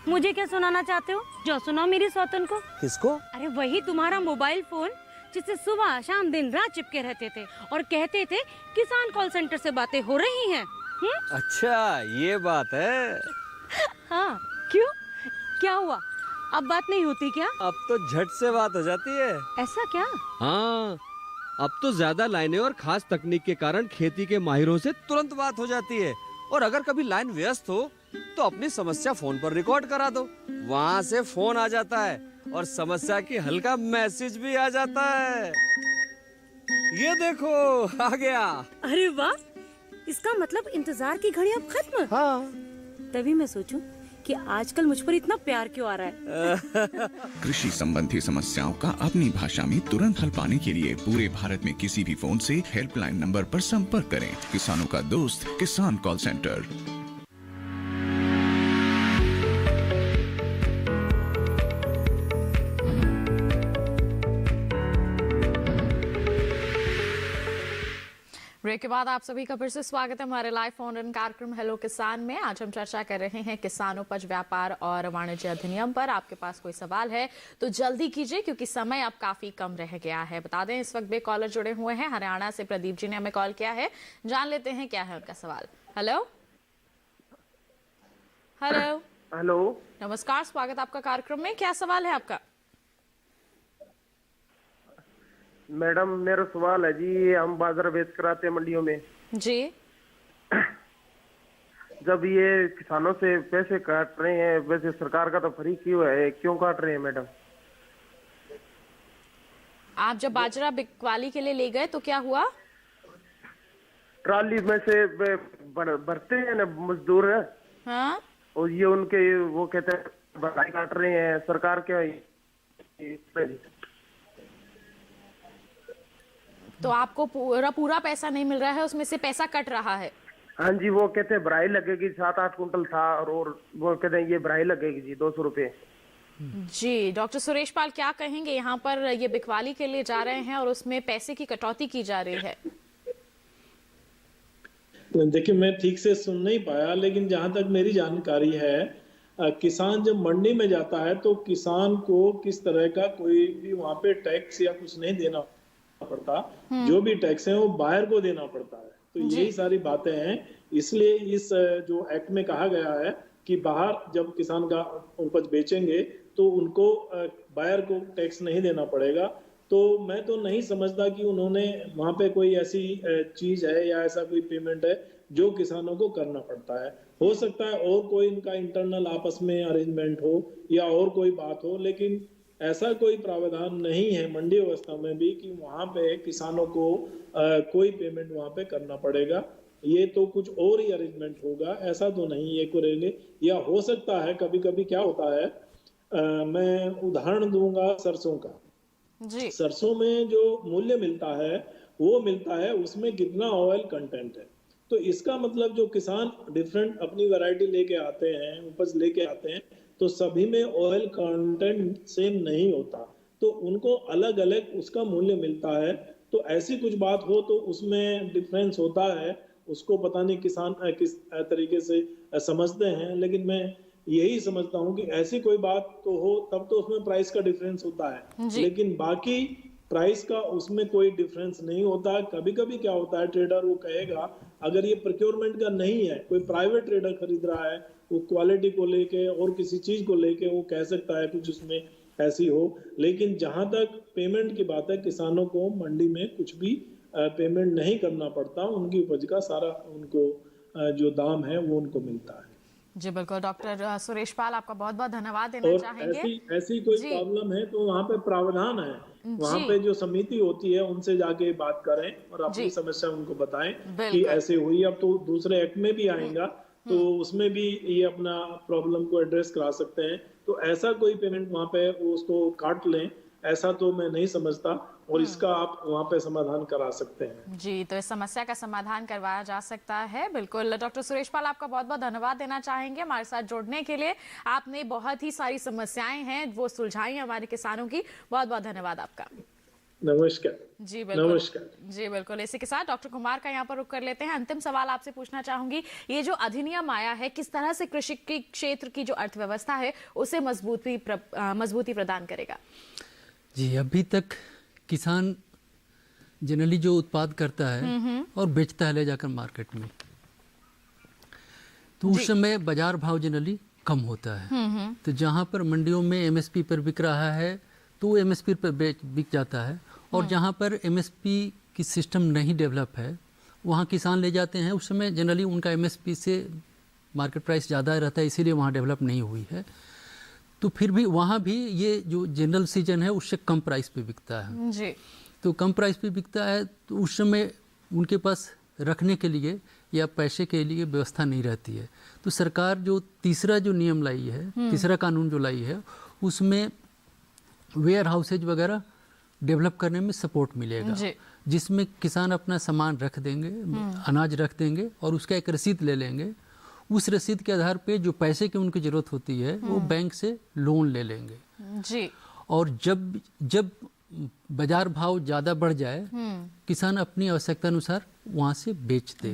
S18: मुझे क्या सुनाना चाहते हो? जो सुनाओ मेरी सौतन को।
S11: किसको?
S18: अरे वही तुम्हारा मोबाइल फोन जिससे सुबह शाम दिन रात चिपके रहते थे और कहते थे किसान कॉल सेंटर से बातें हो रही हैं।
S11: अच्छा ये बात है।
S18: हाँ क्यों, क्या हुआ? अब बात नहीं होती क्या?
S11: अब तो झट से बात हो जाती है।
S18: ऐसा क्या?
S11: हाँ, अब तो ज्यादा लाइनें और खास तकनीक के कारण खेती के माहिरों से तुरंत बात हो जाती है। और अगर कभी लाइन व्यस्त हो तो अपनी समस्या फोन पर रिकॉर्ड करा दो, वहाँ से फोन आ जाता है और समस्या की हल का मैसेज भी आ जाता है। ये देखो आ गया।
S18: अरे वाह, इसका मतलब इंतजार की घड़ी अब खत्म।
S11: हाँ।
S18: तभी मैं सोचूं कि आजकल मुझ पर इतना प्यार क्यों आ रहा है।
S13: कृषि संबंधी समस्याओं का अपनी भाषा में तुरंत हल पाने के लिए पूरे भारत में किसी भी फोन से हेल्पलाइन नंबर पर संपर्क करें। किसानों का दोस्त किसान कॉल सेंटर।
S1: ब्रेक ब्रेक के बाद आप सभी का फिर से स्वागत है हमारे लाइव फोन इन कार्यक्रम हेलो किसान में। आज हम चर्चा कर रहे हैं किसान उपज व्यापार और वाणिज्य अधिनियम पर। आपके पास कोई सवाल है तो जल्दी कीजिए क्योंकि समय अब काफी कम रह गया है। बता दें इस वक्त भी कॉलर जुड़े हुए हैं। हरियाणा से प्रदीप जी ने हमें कॉल किया है, जान लेते हैं क्या है उनका सवाल। हेलो हेलो
S19: हेलो,
S1: नमस्कार, स्वागत आपका कार्यक्रम में। क्या सवाल है आपका?
S19: मैडम मेरा सवाल है जी, हम बाजार बेच कराते हैं मंडियों में
S1: जी।
S19: जब ये किसानों से पैसे काट रहे हैं, वैसे सरकार का तो फ्री क्यों है, क्यों काट रहे हैं मैडम?
S1: आप जब बाजरा बिकवाली के लिए ले गए तो क्या हुआ?
S19: ट्राली में से भरते हैं ना मजदूर,
S1: हाँ,
S19: और ये उनके वो कहते हैं भराई काट रहे हैं सरकार के।
S1: तो आपको पूरा पैसा नहीं मिल रहा है, उसमें से पैसा कट रहा है?
S19: हाँ जी, वो कहते हैं भराई लगेगी, 7-8 कुंटल था और वो कहते हैं ये भराई लगेगी जी 200 रुपये।
S1: जी, डॉक्टर सुरेश पाल क्या कहेंगे? यहाँ पर ये बिकवाली के लिए जा रहे हैं और उसमें पैसे की कटौती की जा रही है।
S3: देखिए, मैं ठीक से सुन नहीं पाया, लेकिन जहां तक मेरी जानकारी है, किसान जब मंडी में जाता है तो किसान को किस तरह का कोई भी वहां पे टैक्स या कुछ नहीं देना पड़ता। जो भी टैक्स है वो बायर को देना पड़ता है। तो यही सारी बातें हैं। इसलिए इस जो एक्ट में कहा गया है कि बाहर जब किसान का उपज बेचेंगे तो उनको बायर को टैक्स नहीं देना पड़ेगा। तो मैं तो नहीं समझता कि उन्होंने वहां पे कोई ऐसी चीज है या ऐसा कोई पेमेंट है जो किसानों को करना पड़ता है। हो सकता है और कोई इनका इंटरनल आपस में अरेंजमेंट हो या और कोई बात हो, लेकिन ऐसा कोई प्रावधान नहीं है मंडी व्यवस्था में भी कि वहां पे किसानों को कोई पेमेंट वहां पे करना पड़ेगा। ये तो कुछ और ही अरेंजमेंट होगा, ऐसा तो नहीं ये करेंगे। या हो सकता है कभी कभी क्या होता है, मैं उदाहरण दूंगा सरसों का
S1: जी।
S3: सरसों में जो मूल्य मिलता है वो मिलता है उसमें कितना ऑयल कंटेंट है। तो इसका मतलब जो किसान डिफरेंट अपनी वैरायटी लेके आते हैं, उपज लेके आते हैं, तो सभी में ऑयल कंटेंट सेम नहीं होता, तो उनको अलग अलग उसका मूल्य मिलता है। तो ऐसी कुछ बात हो तो उसमें डिफरेंस होता है, उसको पता नहीं किसान किस तरीके से समझते हैं। लेकिन मैं यही समझता हूँ कि ऐसी कोई बात तो हो तब तो उसमें प्राइस का डिफरेंस होता है, लेकिन बाकी प्राइस का उसमें कोई डिफरेंस नहीं होता। कभी कभी क्या होता है, ट्रेडर वो कहेगा, अगर ये प्रोक्योरमेंट का नहीं है, कोई प्राइवेट ट्रेडर खरीद रहा है, वो क्वालिटी को लेके और किसी चीज को लेके वो कह सकता है कुछ उसमें ऐसी हो। लेकिन जहां तक पेमेंट की बात है, किसानों को मंडी में कुछ भी पेमेंट नहीं करना पड़ता, उनकी उपज का सारा उनको जो दाम है वो उनको मिलता है।
S1: जी बिल्कुल, डॉक्टर सुरेश पाल आपका बहुत बहुत धन्यवाद देना चाहेंगे।
S3: ऐसी कोई प्रॉब्लम है तो वहाँ पे प्रावधान है, वहाँ पे जो समिति होती है उनसे जाके बात करें और अपनी समस्या उनको बताएं कि ऐसे हुई। अब तो दूसरे एक्ट में भी आएगा तो उसमें भी ये अपना प्रॉब्लम को एड्रेस करा सकते हैं। तो ऐसा कोई पेमेंट वहाँ पे उसको काट लें, ऐसा तो मैं नहीं समझता, और इसका आप वहाँ पे समाधान करा सकते हैं।
S1: जी, तो इस समस्या का समाधान करवाया जा सकता है। बिल्कुल, डॉक्टर सुरेश पाल आपका बहुत बहुत धन्यवाद देना चाहेंगे हमारे साथ जुड़ने के लिए। आपने बहुत ही सारी समस्याएं हैं वो सुलझाई हमारे किसानों की। बहुत बहुत धन्यवाद आपका।
S3: नमस्कार
S1: जी बिल्कुल।
S3: नमस्कार
S1: जी बिल्कुल, इसी के साथ डॉक्टर कुमार का यहाँ पर रुक कर लेते हैं। अंतिम सवाल आपसे पूछना चाहूंगी, ये जो अधिनियम आया है किस तरह से कृषि के क्षेत्र की जो अर्थव्यवस्था है उसे मजबूती प्रदान करेगा?
S2: जी, अभी तक किसान जनरली जो उत्पाद करता है और बेचता है ले जाकर मार्केट में, तो उस समय बाजार भाव जनरली कम होता है। तो जहाँ पर मंडियों में एमएसपी पर बिक रहा है तो एमएसपी पर बिक जाता है, और जहाँ पर एमएसपी की सिस्टम नहीं डेवलप है वहाँ किसान ले जाते हैं। उस समय जनरली उनका एमएसपी से मार्केट प्राइस ज़्यादा रहता है, इसीलिए वहाँ डेवलप नहीं हुई है। तो फिर भी वहाँ भी ये जो जनरल सीजन है उससे कम प्राइस पे बिकता है
S1: जी।
S2: तो कम प्राइस पे बिकता है तो उस समय उनके पास रखने के लिए या पैसे के लिए व्यवस्था नहीं रहती है। तो सरकार जो तीसरा जो नियम लाई है, तीसरा कानून जो लाई है, उसमें वेयर हाउसेज वगैरह डेवलप करने में सपोर्ट मिलेगा, जिसमें किसान अपना सामान रख देंगे, अनाज रख देंगे और उसका एक रसीद ले लेंगे। उस रसीद के आधार पे जो पैसे की उनकी ज़रूरत होती है वो बैंक से लोन ले लेंगे
S1: जी।
S2: और जब बाजार भाव ज़्यादा बढ़ जाए, किसान अपनी आवश्यकता अनुसार वहाँ से बेच
S1: सकते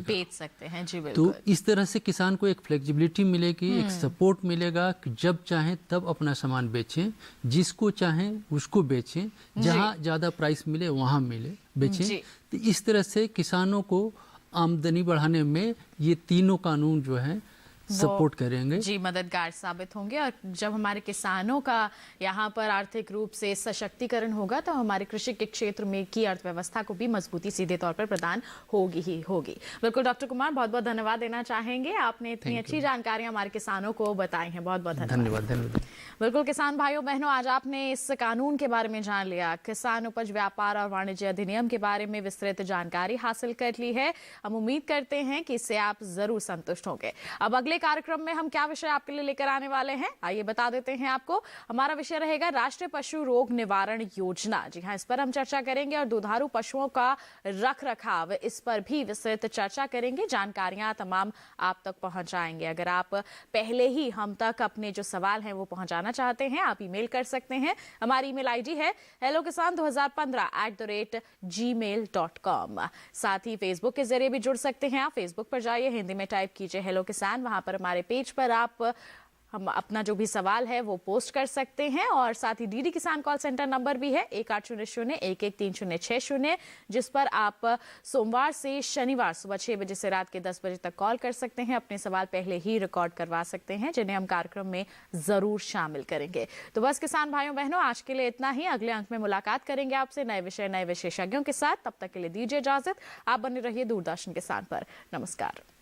S1: हैं। जी बिल्कुल।
S2: तो इस तरह से किसान को एक फ्लेक्सिबिलिटी मिलेगी, एक सपोर्ट मिलेगा कि जब चाहें तब अपना सामान बेचें, जिसको चाहें उसको बेचें, जहाँ ज़्यादा प्राइस मिले वहाँ बेचें। तो इस तरह से किसानों को आमदनी बढ़ाने में ये तीनों कानून जो हैं सपोर्ट करेंगे,
S1: जी मददगार साबित होंगे। और जब हमारे किसानों का यहाँ पर आर्थिक रूप से सशक्तिकरण होगा तो हमारे कृषि के क्षेत्र में की अर्थव्यवस्था को भी मजबूती सीधे तौर पर प्रदान होगी ही होगी। बिल्कुल डॉक्टर कुमार, बहुत बहुत धन्यवाद देना चाहेंगे, आपने इतनी अच्छी जानकारी हमारे किसानों को बताई है, बहुत बहुत धन्यवाद। बिल्कुल किसान भाइयों बहनों, आज आपने इस कानून के बारे में जान लिया, किसान उपज व्यापार और वाणिज्य अधिनियम के बारे में विस्तृत जानकारी हासिल कर ली है। हम उम्मीद करते हैं कि इससे आप जरूर संतुष्ट होंगे। अब अगले कार्यक्रम में हम क्या विषय आपके लिए लेकर आने वाले हैं, आइए बता देते हैं आपको। हमारा विषय रहेगा राष्ट्रीय पशु रोग निवारण योजना। जी हाँ, इस पर हम चर्चा करेंगे और दुधारू पशुओं का रख रखाव, इस पर भी विस्तृत चर्चा करेंगे। जानकारियां तमाम आप तक पहुंचाएंगे। अगर आप पहले ही हम तक अपने जो सवाल हैं वो पहुंचाना चाहते हैं, आप ईमेल कर सकते हैं। हमारी ईमेल आईडी है hellokisan2015@gmail.com। साथ ही फेसबुक के जरिए भी जुड़ सकते हैं। आप फेसबुक पर जाइए, हिंदी में टाइप कीजिए हेलो किसान, वहां पर हमारे पेज पर आप हम अपना जो भी सवाल है वो पोस्ट कर सकते हैं। और साथ ही डीडी किसान कॉल सेंटर नंबर भी है 1800-113060, जिस पर आप सोमवार से शनिवार सुबह 6 बजे से रात के 10 बजे तक कॉल कर सकते हैं। अपने सवाल पहले ही रिकॉर्ड करवा सकते हैं, जिन्हें हम कार्यक्रम में जरूर शामिल करेंगे। तो बस किसान भाइयों बहनों, आज के लिए इतना ही। अगले अंक में मुलाकात करेंगे आपसे नए विषय नए विशेषज्ञों के साथ। तब तक के लिए दीजिए इजाजत। आप बने रहिए दूरदर्शन किसान पर। नमस्कार।